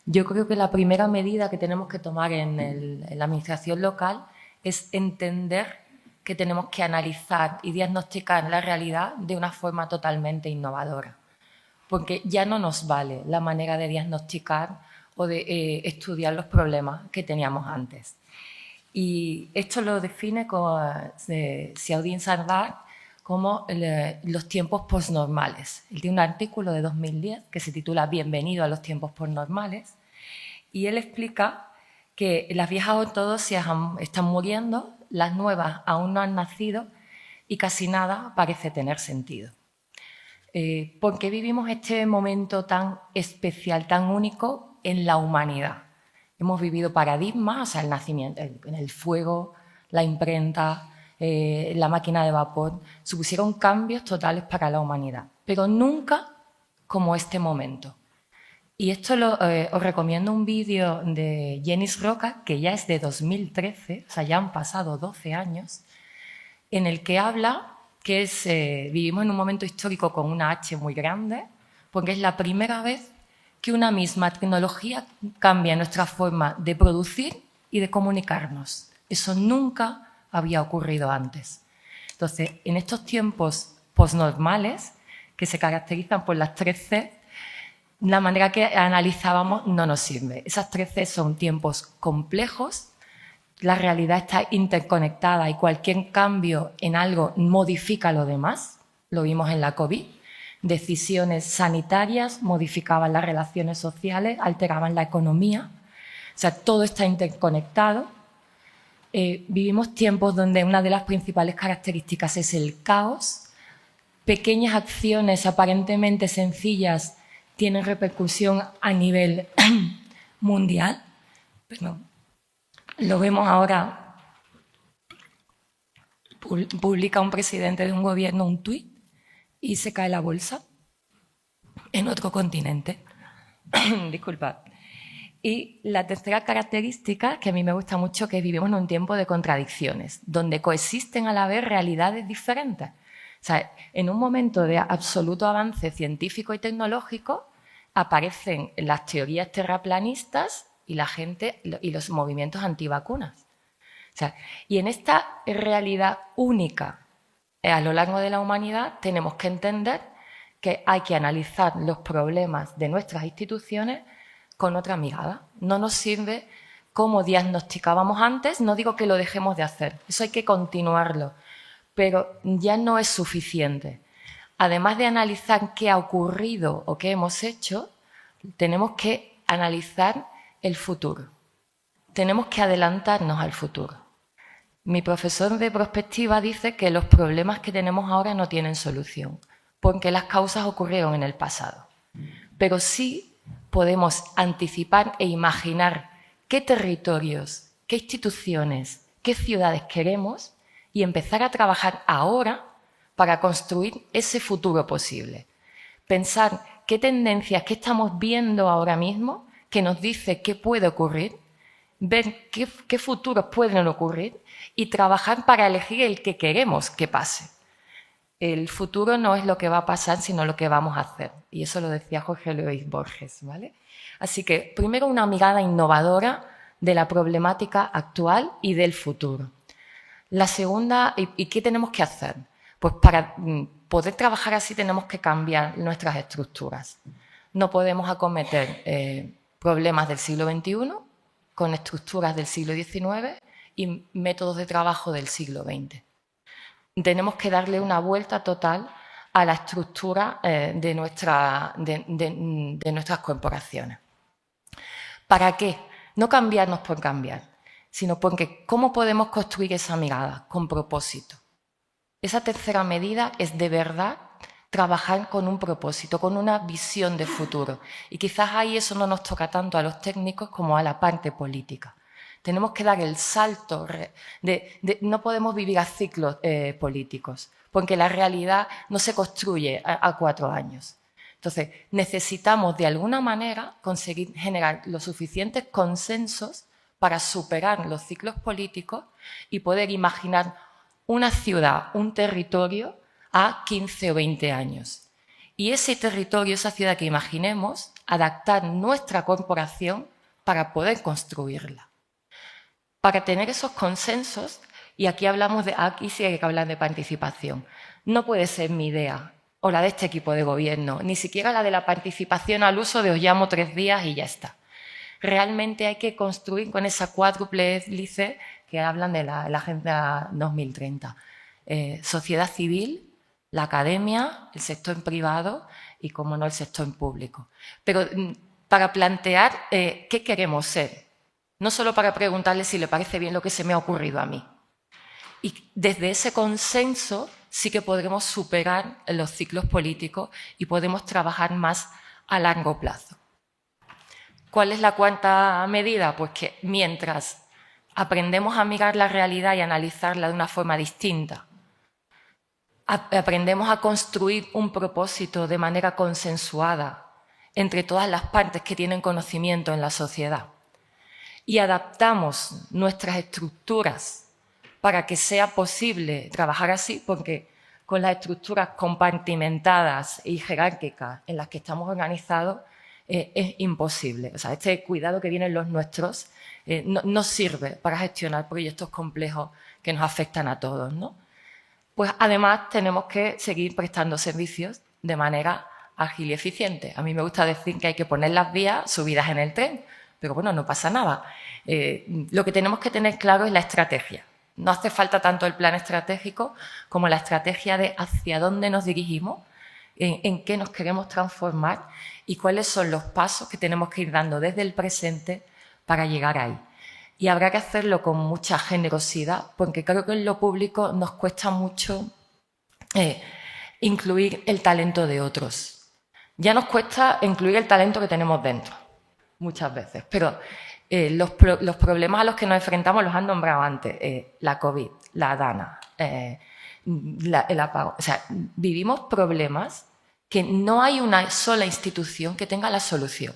Yo creo que la primera medida que tenemos que tomar en la administración local es entender que tenemos que analizar y diagnosticar la realidad de una forma totalmente innovadora. Porque ya no nos vale la manera de diagnosticar o de estudiar los problemas que teníamos antes. Y esto lo define Xiaodin Sardar como los tiempos posnormales. Él tiene un artículo de 2010 que se titula Bienvenido a los tiempos posnormales, y él explica que las viejas ortodoxias están muriendo, las nuevas aún no han nacido y casi nada parece tener sentido. ¿Por qué vivimos este momento tan especial, tan único en la humanidad? Hemos vivido paradigmas, o sea, el nacimiento, el fuego, la imprenta, la máquina de vapor, supusieron cambios totales para la humanidad, pero nunca como este momento. Y esto os recomiendo un vídeo de Jenis Roca, que ya es de 2013, o sea, ya han pasado 12 años, en el que habla que vivimos en un momento histórico con una H muy grande, porque es la primera vez que una misma tecnología cambia nuestra forma de producir y de comunicarnos. Eso nunca había ocurrido antes. Entonces, en estos tiempos posnormales, que se caracterizan por las 3 C, la manera que analizábamos no nos sirve. Esas 3 C son tiempos complejos, la realidad está interconectada y cualquier cambio en algo modifica lo demás. Lo vimos en la COVID. Decisiones sanitarias modificaban las relaciones sociales, alteraban la economía. O sea, todo está interconectado. Vivimos tiempos donde una de las principales características es el caos. Pequeñas acciones aparentemente sencillas tienen repercusión a nivel mundial. Perdón. Lo vemos ahora. Publica un presidente de un gobierno un tuit y se cae la bolsa en otro continente. Disculpad. Y la tercera característica, que a mí me gusta mucho, que vivimos en un tiempo de contradicciones, donde coexisten a la vez realidades diferentes. O sea, en un momento de absoluto avance científico y tecnológico aparecen las teorías terraplanistas y la gente y los movimientos antivacunas. O sea, y en esta realidad única a lo largo de la humanidad tenemos que entender que hay que analizar los problemas de nuestras instituciones con otra mirada. No nos sirve como diagnosticábamos antes, no digo que lo dejemos de hacer, eso hay que continuarlo, pero ya no es suficiente. Además de analizar qué ha ocurrido o qué hemos hecho, tenemos que analizar el futuro. Tenemos que adelantarnos al futuro. Mi profesor de prospectiva dice que los problemas que tenemos ahora no tienen solución, porque las causas ocurrieron en el pasado. Pero sí podemos anticipar e imaginar qué territorios, qué instituciones, qué ciudades queremos y empezar a trabajar ahora para construir ese futuro posible. Pensar qué tendencias, qué estamos viendo ahora mismo que nos dice qué puede ocurrir, ver qué futuros pueden ocurrir y trabajar para elegir el que queremos que pase. El futuro no es lo que va a pasar, sino lo que vamos a hacer. Y eso lo decía Jorge Luis Borges, ¿vale? Así que, primero, una mirada innovadora de la problemática actual y del futuro. La segunda, ¿y qué tenemos que hacer? Pues para poder trabajar así tenemos que cambiar nuestras estructuras. No podemos acometer problemas del siglo XXI con estructuras del siglo XIX y métodos de trabajo del siglo XX. Tenemos que darle una vuelta total a la estructura de nuestras corporaciones. ¿Para qué? No cambiarnos por cambiar, sino porque ¿cómo podemos construir esa mirada? Con propósito. Esa tercera medida es de verdad trabajar con un propósito, con una visión de futuro. Y quizás ahí eso no nos toca tanto a los técnicos como a la parte política. Tenemos que dar el salto, no podemos vivir a ciclos políticos, porque la realidad no se construye a 4 años. Entonces, necesitamos de alguna manera conseguir generar los suficientes consensos para superar los ciclos políticos y poder imaginar una ciudad, un territorio a 15 o 20 años. Y ese territorio, esa ciudad que imaginemos, adaptar nuestra corporación para poder construirla. Para tener esos consensos, y aquí sí hay que hablar de participación, no puede ser mi idea o la de este equipo de gobierno, ni siquiera la de la participación al uso de os llamo 3 días y ya está. Realmente hay que construir con esa cuádruple hélice que hablan de la Agenda 2030. Sociedad civil, la academia, el sector privado y, como no, el sector público. Pero para plantear qué queremos ser, no solo para preguntarle si le parece bien lo que se me ha ocurrido a mí. Y desde ese consenso sí que podremos superar los ciclos políticos y podemos trabajar más a largo plazo. ¿Cuál es la cuarta medida? Pues que mientras aprendemos a mirar la realidad y analizarla de una forma distinta, aprendemos a construir un propósito de manera consensuada entre todas las partes que tienen conocimiento en la sociedad y adaptamos nuestras estructuras para que sea posible trabajar así, porque con las estructuras compartimentadas y jerárquicas en las que estamos organizados es imposible. O sea, este cuidado que vienen los nuestros no sirve para gestionar proyectos complejos que nos afectan a todos, ¿no? Pues además tenemos que seguir prestando servicios de manera ágil y eficiente. A mí me gusta decir que hay que poner las vías subidas en el tren, pero bueno, no pasa nada. Lo que tenemos que tener claro es la estrategia. No hace falta tanto el plan estratégico como la estrategia de hacia dónde nos dirigimos, en qué nos queremos transformar y cuáles son los pasos que tenemos que ir dando desde el presente para llegar ahí. Y habrá que hacerlo con mucha generosidad, porque creo que en lo público nos cuesta mucho incluir el talento de otros. Ya nos cuesta incluir el talento que tenemos dentro, muchas veces, pero los problemas a los que nos enfrentamos los han nombrado antes, la COVID, la DANA, el apagón. O sea, vivimos problemas que no hay una sola institución que tenga la solución.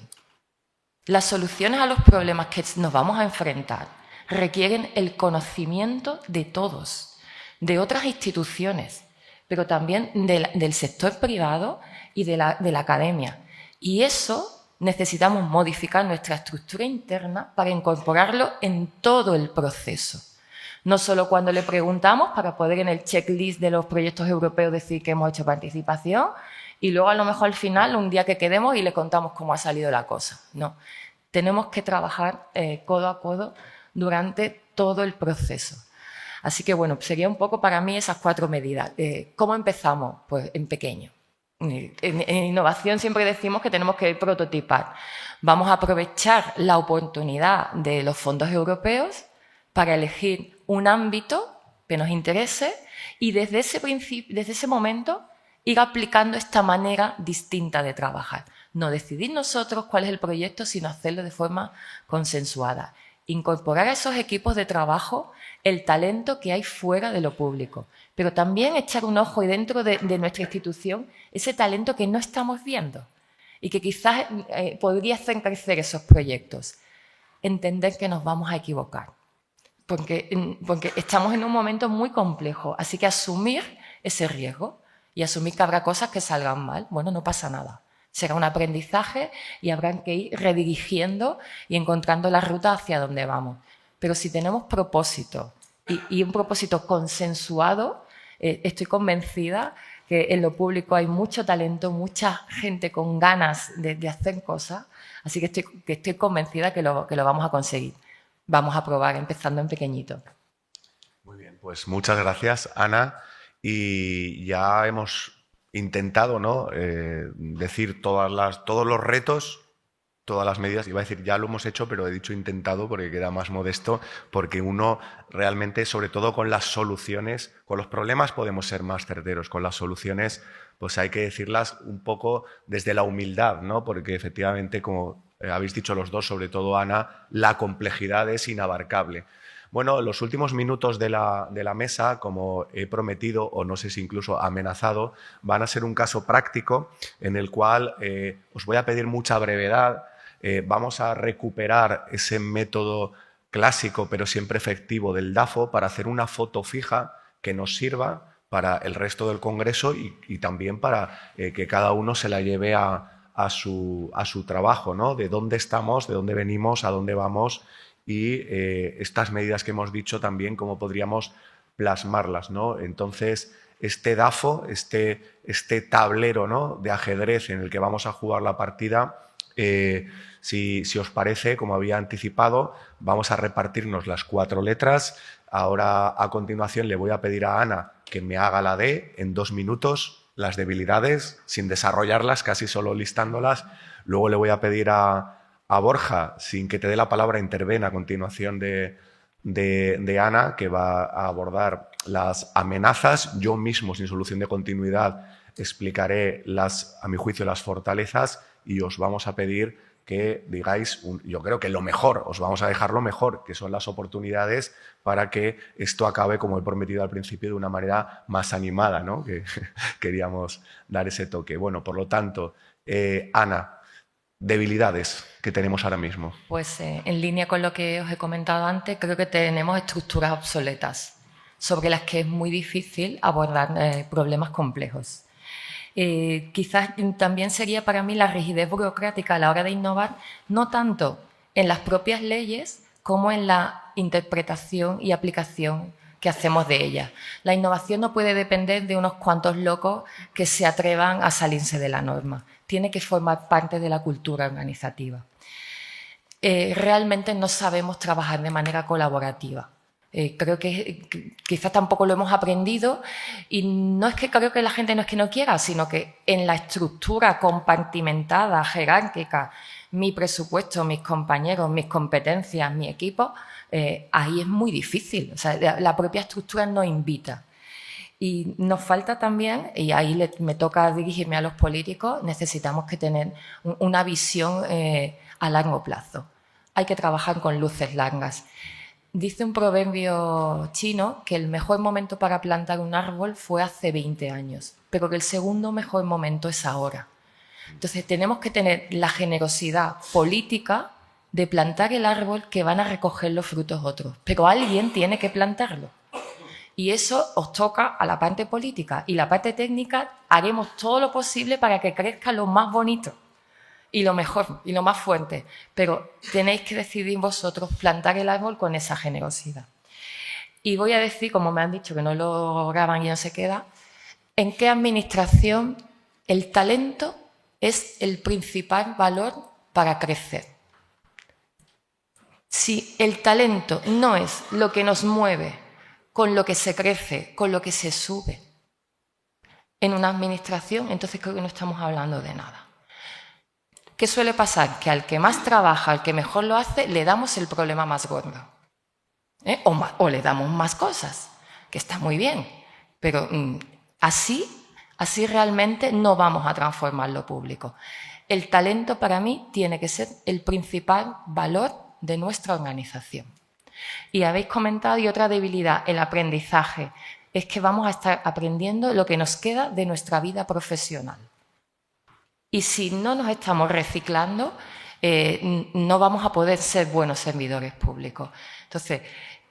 Las soluciones a los problemas que nos vamos a enfrentar requieren el conocimiento de todos, de otras instituciones, pero también del sector privado y de la academia. Y eso necesitamos modificar nuestra estructura interna para incorporarlo en todo el proceso. No solo cuando le preguntamos para poder en el checklist de los proyectos europeos decir que hemos hecho participación y luego a lo mejor al final, un día que quedemos y le contamos cómo ha salido la cosa. No, tenemos que trabajar codo a codo durante todo el proceso. Así que bueno, sería un poco para mí esas 4 medidas. ¿Cómo empezamos? Pues en pequeño. En innovación siempre decimos que tenemos que prototipar. Vamos a aprovechar la oportunidad de los fondos europeos para elegir un ámbito que nos interese y desde ese momento ir aplicando esta manera distinta de trabajar. No decidir nosotros cuál es el proyecto, sino hacerlo de forma consensuada. Incorporar a esos equipos de trabajo el talento que hay fuera de lo público, pero también echar un ojo y dentro de nuestra institución ese talento que no estamos viendo y que quizás podría hacer crecer esos proyectos. Entender que nos vamos a equivocar, porque estamos en un momento muy complejo, así que asumir ese riesgo y asumir que habrá cosas que salgan mal, bueno, no pasa nada. Será un aprendizaje y habrá que ir redirigiendo y encontrando la ruta hacia donde vamos. Pero si tenemos propósito y un propósito consensuado, estoy convencida que en lo público hay mucho talento, mucha gente con ganas de hacer cosas, así que estoy convencida que lo vamos a conseguir. Vamos a probar empezando en pequeñito. Muy bien, pues muchas gracias, Ana. Y ya hemos intentado, ¿no?, decir todos los retos, todas las medidas. Iba a decir ya lo hemos hecho, pero he dicho intentado porque queda más modesto, porque uno realmente, sobre todo con las soluciones, con los problemas podemos ser más certeros, con las soluciones pues hay que decirlas un poco desde la humildad, ¿no? Porque efectivamente, como habéis dicho los dos, sobre todo Ana, la complejidad es inabarcable. Bueno, los últimos minutos de la mesa, como he prometido, o no sé si incluso amenazado, van a ser un caso práctico en el cual os voy a pedir mucha brevedad. Vamos a recuperar ese método clásico, pero siempre efectivo, del DAFO para hacer una foto fija que nos sirva para el resto del Congreso y también para que cada uno se la lleve a su trabajo, ¿no? De dónde estamos, de dónde venimos, a dónde vamos y estas medidas que hemos dicho también, cómo podríamos plasmarlas, ¿no? Entonces, este DAFO, este tablero, ¿no?, de ajedrez en el que vamos a jugar la partida, si os parece, como había anticipado, vamos a repartirnos las 4 letras. Ahora, a continuación, le voy a pedir a Ana que me haga la D en 2 minutos, las debilidades, sin desarrollarlas, casi solo listándolas. Luego le voy a pedir a Borja, sin que te dé la palabra, interven a continuación de Ana, que va a abordar las amenazas. Yo mismo, sin solución de continuidad, explicaré, a mi juicio, las fortalezas y os vamos a pedir que digáis, yo creo que lo mejor, os vamos a dejar lo mejor, que son las oportunidades para que esto acabe, como he prometido al principio, de una manera más animada, ¿no? Que queríamos dar ese toque. Bueno, por lo tanto, Ana, debilidades que tenemos ahora mismo. Pues en línea con lo que os he comentado antes, creo que tenemos estructuras obsoletas sobre las que es muy difícil abordar problemas complejos. Quizás también sería para mí la rigidez burocrática a la hora de innovar, no tanto en las propias leyes como en la interpretación y aplicación que hacemos de ellas. La innovación no puede depender de unos cuantos locos que se atrevan a salirse de la norma. Tiene que formar parte de la cultura organizativa. Realmente no sabemos trabajar de manera colaborativa. Creo que quizás tampoco lo hemos aprendido y no es que creo que la gente no es que no quiera, sino que en la estructura compartimentada, jerárquica, mi presupuesto, mis compañeros, mis competencias, mi equipo, ahí es muy difícil. O sea, la propia estructura nos invita. Y nos falta también, y ahí me toca dirigirme a los políticos, necesitamos que tener una visión a largo plazo. Hay que trabajar con luces largas. Dice un proverbio chino que el mejor momento para plantar un árbol fue hace 20 años, pero que el segundo mejor momento es ahora. Entonces tenemos que tener la generosidad política de plantar el árbol que van a recoger los frutos otros, pero alguien tiene que plantarlo. Y eso os toca a la parte política y la parte técnica haremos todo lo posible para que crezca lo más bonito y lo mejor y lo más fuerte, pero tenéis que decidir vosotros plantar el árbol con esa generosidad. Y voy a decir, como me han dicho que no lo graban y no se queda, en qué administración el talento es el principal valor para crecer. Si el talento no es lo que nos mueve, con lo que se crece, con lo que se sube en una administración, entonces creo que no estamos hablando de nada. ¿Qué suele pasar? Que al que más trabaja, al que mejor lo hace, le damos el problema más gordo. O le damos más cosas, que está muy bien. Pero así realmente no vamos a transformar lo público. El talento para mí tiene que ser el principal valor de nuestra organización. Y habéis comentado, y otra debilidad, el aprendizaje. Es que vamos a estar aprendiendo lo que nos queda de nuestra vida profesional. Y si no nos estamos reciclando, no vamos a poder ser buenos servidores públicos. Entonces,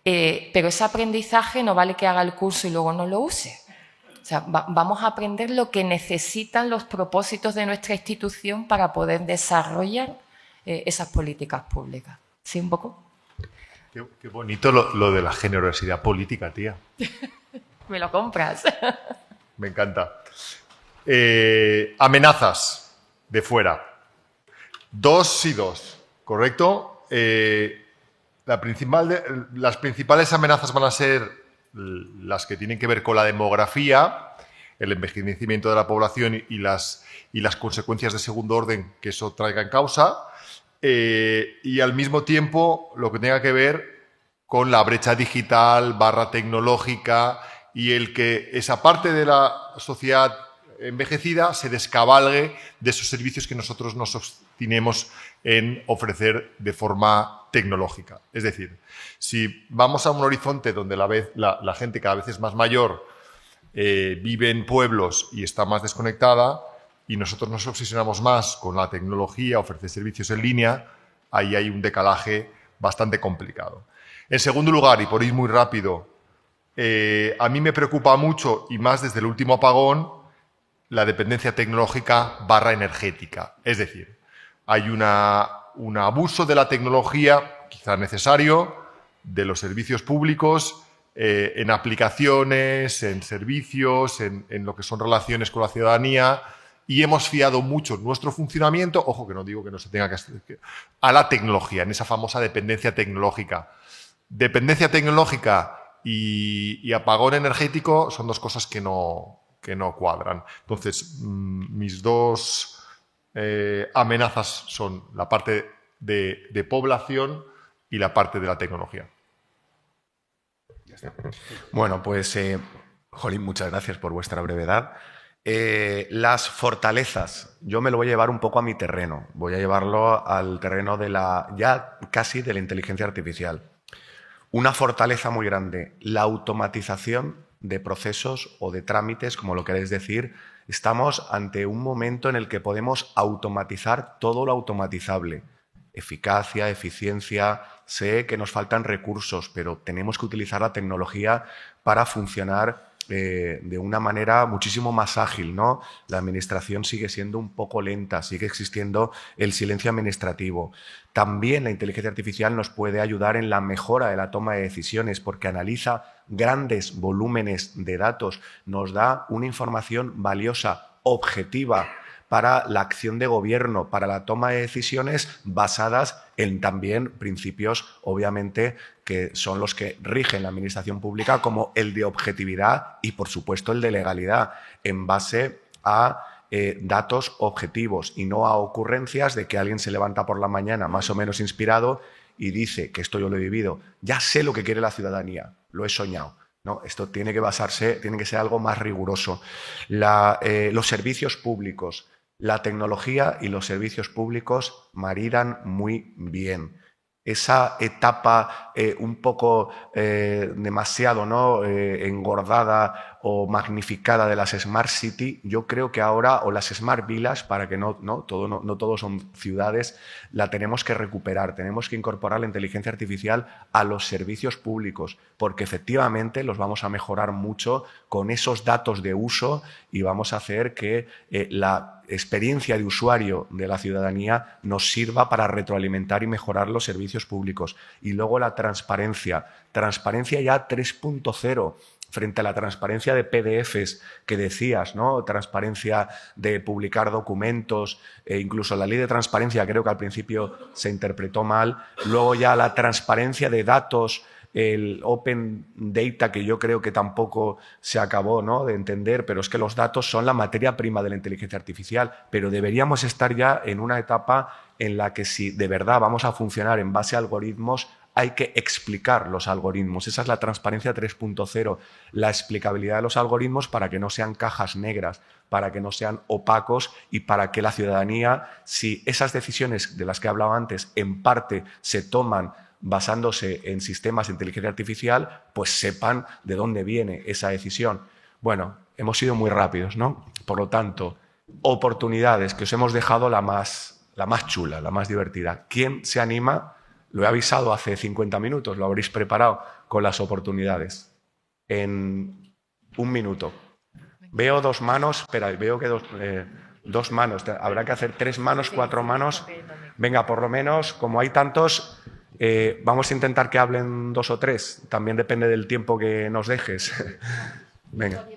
pero ese aprendizaje no vale que haga el curso y luego no lo use. O sea, vamos a aprender lo que necesitan los propósitos de nuestra institución para poder desarrollar esas políticas públicas. ¿Sí, un poco? Qué bonito lo de la generosidad política, tía. ¿Me lo compras? Me encanta. Amenazas de fuera. 2 y 2, ¿correcto? Las principales amenazas van a ser las que tienen que ver con la demografía, el envejecimiento de la población y las consecuencias de segundo orden que eso traiga en causa. Y al mismo tiempo lo que tenga que ver con la brecha digital / tecnológica y el que esa parte de la sociedad envejecida se descabalgue de esos servicios que nosotros nos obstinemos en ofrecer de forma tecnológica. Es decir, si vamos a un horizonte donde la gente cada vez es más mayor, vive en pueblos y está más desconectada, y nosotros nos obsesionamos más con la tecnología, ofrecer servicios en línea, ahí hay un decalaje bastante complicado. En segundo lugar, y por ir muy rápido, a mí me preocupa mucho, y más desde el último apagón, la dependencia tecnológica / energética. Es decir, hay un abuso de la tecnología, quizá necesario, de los servicios públicos, en aplicaciones, en servicios, en lo que son relaciones con la ciudadanía, y hemos fiado mucho nuestro funcionamiento, ojo que no digo que no se tenga que hacer, a la tecnología, en esa famosa dependencia tecnológica. Dependencia tecnológica y apagón energético son dos cosas que no cuadran. Entonces, mis dos amenazas son la parte de población y la parte de la tecnología. Bueno, pues, Jolín, muchas gracias por vuestra brevedad. Las fortalezas, yo me lo voy a llevar un poco a mi terreno, voy a llevarlo al terreno de ya casi de la inteligencia artificial. Una fortaleza muy grande, la automatización de procesos o de trámites, como lo queréis decir. Estamos ante un momento en el que podemos automatizar todo lo automatizable. Eficacia, eficiencia, sé que nos faltan recursos, pero tenemos que utilizar la tecnología para funcionar de una manera muchísimo más ágil, ¿no? La administración sigue siendo un poco lenta, sigue existiendo el silencio administrativo. También la inteligencia artificial nos puede ayudar en la mejora de la toma de decisiones porque analiza grandes volúmenes de datos, nos da una información valiosa, objetiva, para la acción de gobierno, para la toma de decisiones basadas en también principios, obviamente, que son los que rigen la administración pública, como el de objetividad y, por supuesto, el de legalidad, en base a datos objetivos y no a ocurrencias de que alguien se levanta por la mañana más o menos inspirado y dice, que esto yo lo he vivido, ya sé lo que quiere la ciudadanía, lo he soñado. No, esto tiene que basarse, tiene que ser algo más riguroso. Los servicios públicos. La tecnología y los servicios públicos maridan muy bien. Esa etapa un poco demasiado, ¿no? Engordada o magnificada de las Smart City, yo creo que ahora, o las Smart Villas, para que no todos son ciudades, la tenemos que recuperar. Tenemos que incorporar la inteligencia artificial a los servicios públicos, porque efectivamente los vamos a mejorar mucho con esos datos de uso y vamos a hacer que la experiencia de usuario de la ciudadanía nos sirva para retroalimentar y mejorar los servicios públicos. Y luego la transparencia ya 3.0, frente a la transparencia de PDFs que decías, ¿no? Transparencia de publicar documentos, incluso la ley de transparencia creo que al principio se interpretó mal, luego ya la transparencia de datos, el Open Data, que yo creo que tampoco se acabó, ¿no?, de entender, pero es que los datos son la materia prima de la inteligencia artificial, pero deberíamos estar ya en una etapa en la que si de verdad vamos a funcionar en base a algoritmos, hay que explicar los algoritmos. Esa es la transparencia 3.0, la explicabilidad de los algoritmos para que no sean cajas negras, para que no sean opacos y para que la ciudadanía, si esas decisiones de las que he hablado antes en parte se toman basándose en sistemas de inteligencia artificial, pues sepan de dónde viene esa decisión. Bueno, hemos sido muy rápidos, ¿no? Por lo tanto, oportunidades que os hemos dejado la más chula, la más divertida. ¿Quién se anima? Lo he avisado hace 50 minutos, lo habréis preparado con las oportunidades. En un minuto. Veo dos manos, espera, veo que dos manos. Habrá que hacer 3 manos, 4 manos. Venga, por lo menos, como hay tantos, vamos a intentar que hablen 2 o 3. También depende del tiempo que nos dejes. Venga.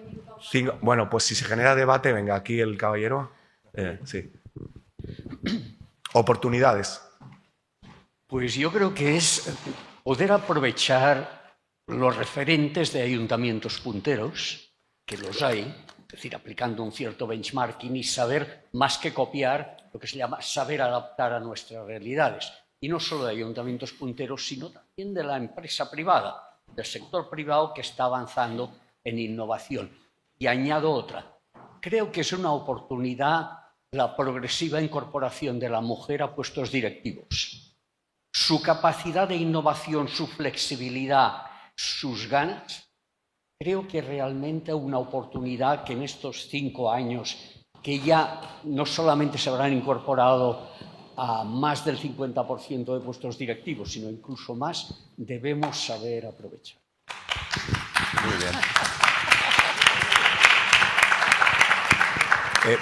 5. Bueno, pues si se genera debate, venga, aquí el caballero. Sí. Oportunidades. Pues yo creo que es poder aprovechar los referentes de ayuntamientos punteros, que los hay, es decir, aplicando un cierto benchmarking y saber, más que copiar, lo que se llama saber adaptar a nuestras realidades. Y no solo de ayuntamientos punteros, sino también de la empresa privada, del sector privado que está avanzando en innovación. Y añado otra. Creo que es una oportunidad la progresiva incorporación de la mujer a puestos directivos. Su capacidad de innovación, su flexibilidad, sus ganas, creo que realmente una oportunidad que en estos 5 años, que ya no solamente se habrán incorporado a más del 50% de puestos directivos, sino incluso más, debemos saber aprovechar. Muy bien.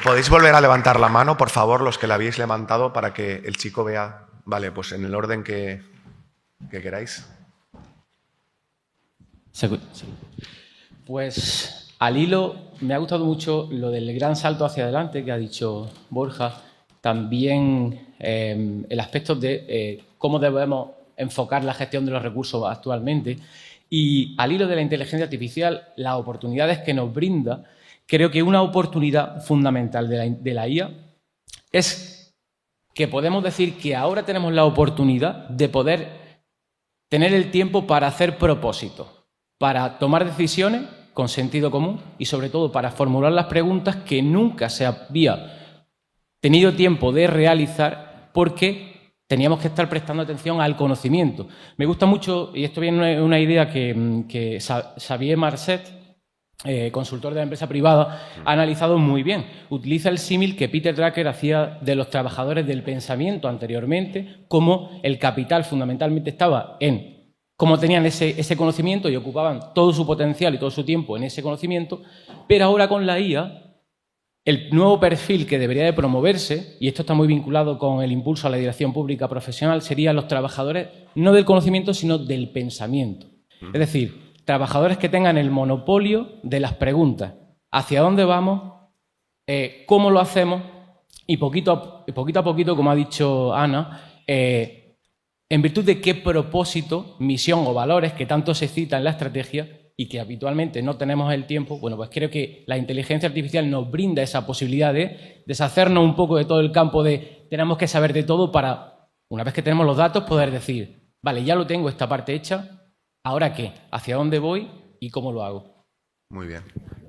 ¿Podéis volver a levantar la mano, por favor, los que la habéis levantado, para que el chico vea? Vale, pues en el orden que queráis. Pues al hilo me ha gustado mucho lo del gran salto hacia adelante que ha dicho Borja, también el aspecto de cómo debemos enfocar la gestión de los recursos actualmente y al hilo de la inteligencia artificial, las oportunidades que nos brinda. Creo que una oportunidad fundamental de la IA es que podemos decir que ahora tenemos la oportunidad de poder tener el tiempo para hacer propósitos, para tomar decisiones con sentido común y, sobre todo, para formular las preguntas que nunca se había tenido tiempo de realizar porque teníamos que estar prestando atención al conocimiento. Me gusta mucho, y esto viene una idea que Xavier Marcet, consultor de la empresa privada, ha analizado muy bien. Utiliza el símil que Peter Drucker hacía de los trabajadores del pensamiento anteriormente, como el capital fundamentalmente estaba en cómo tenían ese conocimiento y ocupaban todo su potencial y todo su tiempo en ese conocimiento, pero ahora con la IA, el nuevo perfil que debería de promoverse, y esto está muy vinculado con el impulso a la dirección pública profesional, serían los trabajadores no del conocimiento, sino del pensamiento. Es decir, trabajadores que tengan el monopolio de las preguntas. ¿Hacia dónde vamos? ¿Cómo lo hacemos? Y poquito a poquito, como ha dicho Ana, en virtud de qué propósito, misión o valores que tanto se cita en la estrategia y que habitualmente no tenemos el tiempo, bueno, pues creo que la inteligencia artificial nos brinda esa posibilidad de deshacernos un poco de todo el campo de tenemos que saber de todo para, una vez que tenemos los datos, poder decir, vale, ya lo tengo esta parte hecha, ¿ahora qué? ¿Hacia dónde voy y cómo lo hago? Muy bien.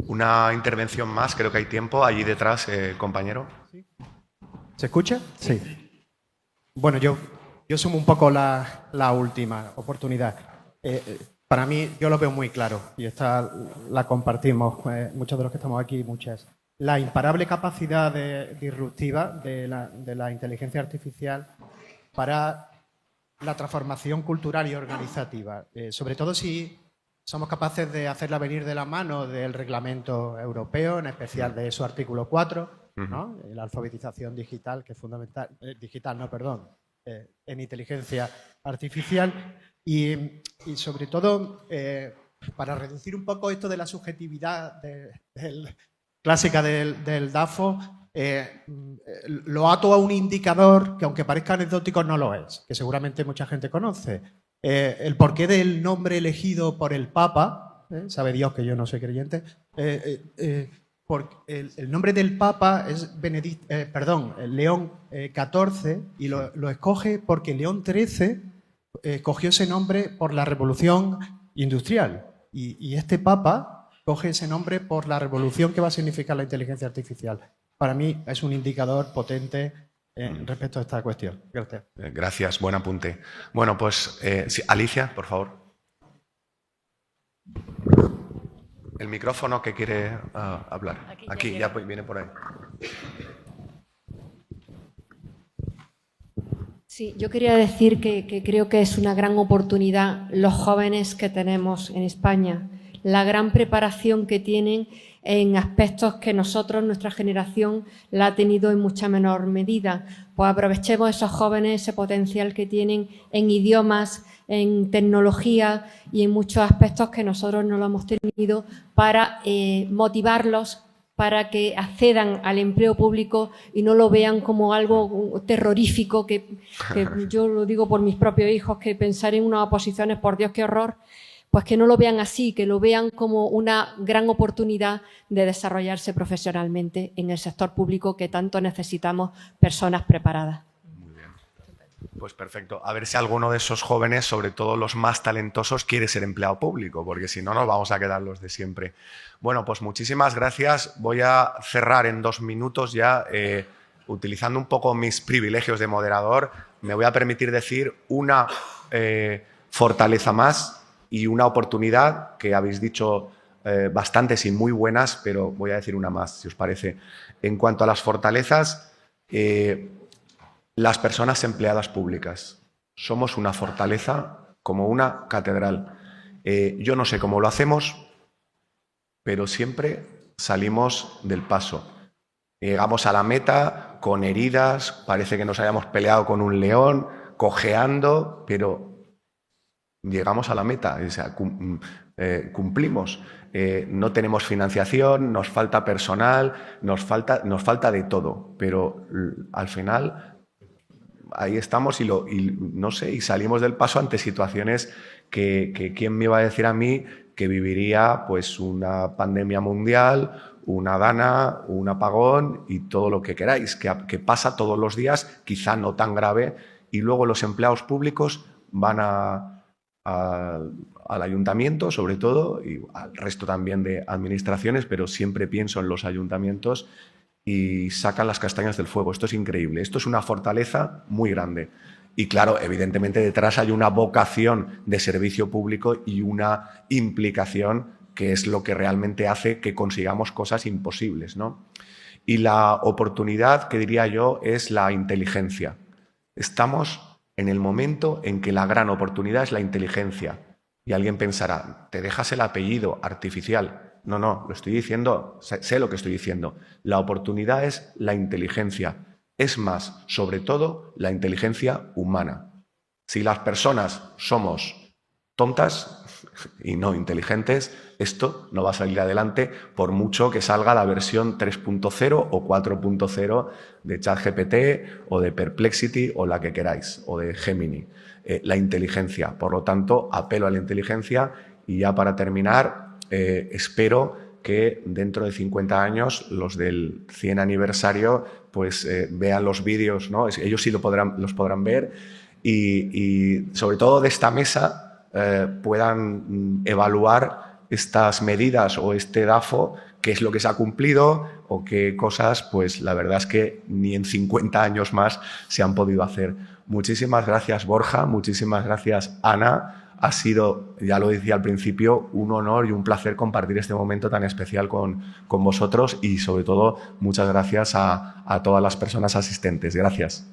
Una intervención más, creo que hay tiempo. Allí detrás, compañero. ¿Se escucha? Sí. Bueno, yo sumo un poco la última oportunidad. Para mí, yo lo veo muy claro, y esta la compartimos muchos de los que estamos aquí, muchas. La imparable capacidad disruptiva de la inteligencia artificial para la transformación cultural y organizativa, sobre todo si somos capaces de hacerla venir de la mano del reglamento europeo, en especial de su artículo 4, ¿no? La alfabetización digital, que es fundamental, en inteligencia artificial, y sobre todo para reducir un poco esto de la subjetividad clásica del DAFO, lo ato a un indicador que, aunque parezca anecdótico, no lo es, que seguramente mucha gente conoce. El porqué del nombre elegido por el Papa, sabe Dios que yo no soy creyente, el nombre del Papa es León XIV, y lo escoge porque León XIII cogió ese nombre por la Revolución Industrial, y este Papa coge ese nombre por la revolución que va a significar la inteligencia artificial. Para mí es un indicador potente respecto a esta cuestión. Gracias. Gracias, buen apunte. Bueno, pues sí, Alicia, por favor. El micrófono que quiere hablar. Aquí ya viene por ahí. Sí, yo quería decir que creo que es una gran oportunidad los jóvenes que tenemos en España, la gran preparación que tienen en aspectos que nosotros, nuestra generación, la ha tenido en mucha menor medida. Pues aprovechemos esos jóvenes, ese potencial que tienen en idiomas, en tecnología y en muchos aspectos que nosotros no lo hemos tenido, para motivarlos para que accedan al empleo público y no lo vean como algo terrorífico, que yo lo digo por mis propios hijos, que pensar en unas oposiciones, por Dios, qué horror. Pues que no lo vean así, que lo vean como una gran oportunidad de desarrollarse profesionalmente en el sector público, que tanto necesitamos personas preparadas. Muy bien. Pues perfecto. A ver si alguno de esos jóvenes, sobre todo los más talentosos, quiere ser empleado público, porque si no nos vamos a quedar los de siempre. Bueno, pues muchísimas gracias. Voy a cerrar en 2 minutos ya, utilizando un poco mis privilegios de moderador. Me voy a permitir decir una fortaleza más y una oportunidad que habéis dicho bastantes y muy buenas, pero voy a decir una más, si os parece. En cuanto a las fortalezas, las personas empleadas públicas. Somos una fortaleza como una catedral. Yo no sé cómo lo hacemos, pero siempre salimos del paso. Llegamos a la meta con heridas, parece que nos hayamos peleado con un león, cojeando, pero llegamos a la meta, o sea, cumplimos. No tenemos financiación, nos falta personal, nos falta de todo, pero al final ahí estamos y no sé, y salimos del paso ante situaciones que quién me iba a decir a mí que viviría pues una pandemia mundial, una dana, un apagón y todo lo que queráis, que pasa todos los días, quizá no tan grave, y luego los empleados públicos van al ayuntamiento, sobre todo, y al resto también de administraciones, pero siempre pienso en los ayuntamientos y sacan las castañas del fuego. Esto es increíble, esto es una fortaleza muy grande. Y claro, evidentemente detrás hay una vocación de servicio público y una implicación que es lo que realmente hace que consigamos cosas imposibles, ¿no? Y la oportunidad, que diría yo, es la inteligencia. Estamos en el momento en que la gran oportunidad es la inteligencia. Y alguien pensará, te dejas el apellido artificial. No, lo estoy diciendo, sé lo que estoy diciendo. La oportunidad es la inteligencia. Es más, sobre todo, la inteligencia humana. Si las personas somos tontas y no inteligentes, esto no va a salir adelante por mucho que salga la versión 3.0 o 4.0 de ChatGPT o de Perplexity o la que queráis, o de Gemini. La inteligencia. Por lo tanto, apelo a la inteligencia y ya para terminar, espero que dentro de 50 años los del 100 aniversario pues vean los vídeos, ¿no? Ellos sí los podrán ver y sobre todo de esta mesa puedan evaluar estas medidas o este DAFO, qué es lo que se ha cumplido o qué cosas, pues la verdad es que ni en 50 años más se han podido hacer. Muchísimas gracias, Borja, muchísimas gracias, Ana. Ha sido, ya lo decía al principio, un honor y un placer compartir este momento tan especial con vosotros y sobre todo muchas gracias a todas las personas asistentes. Gracias.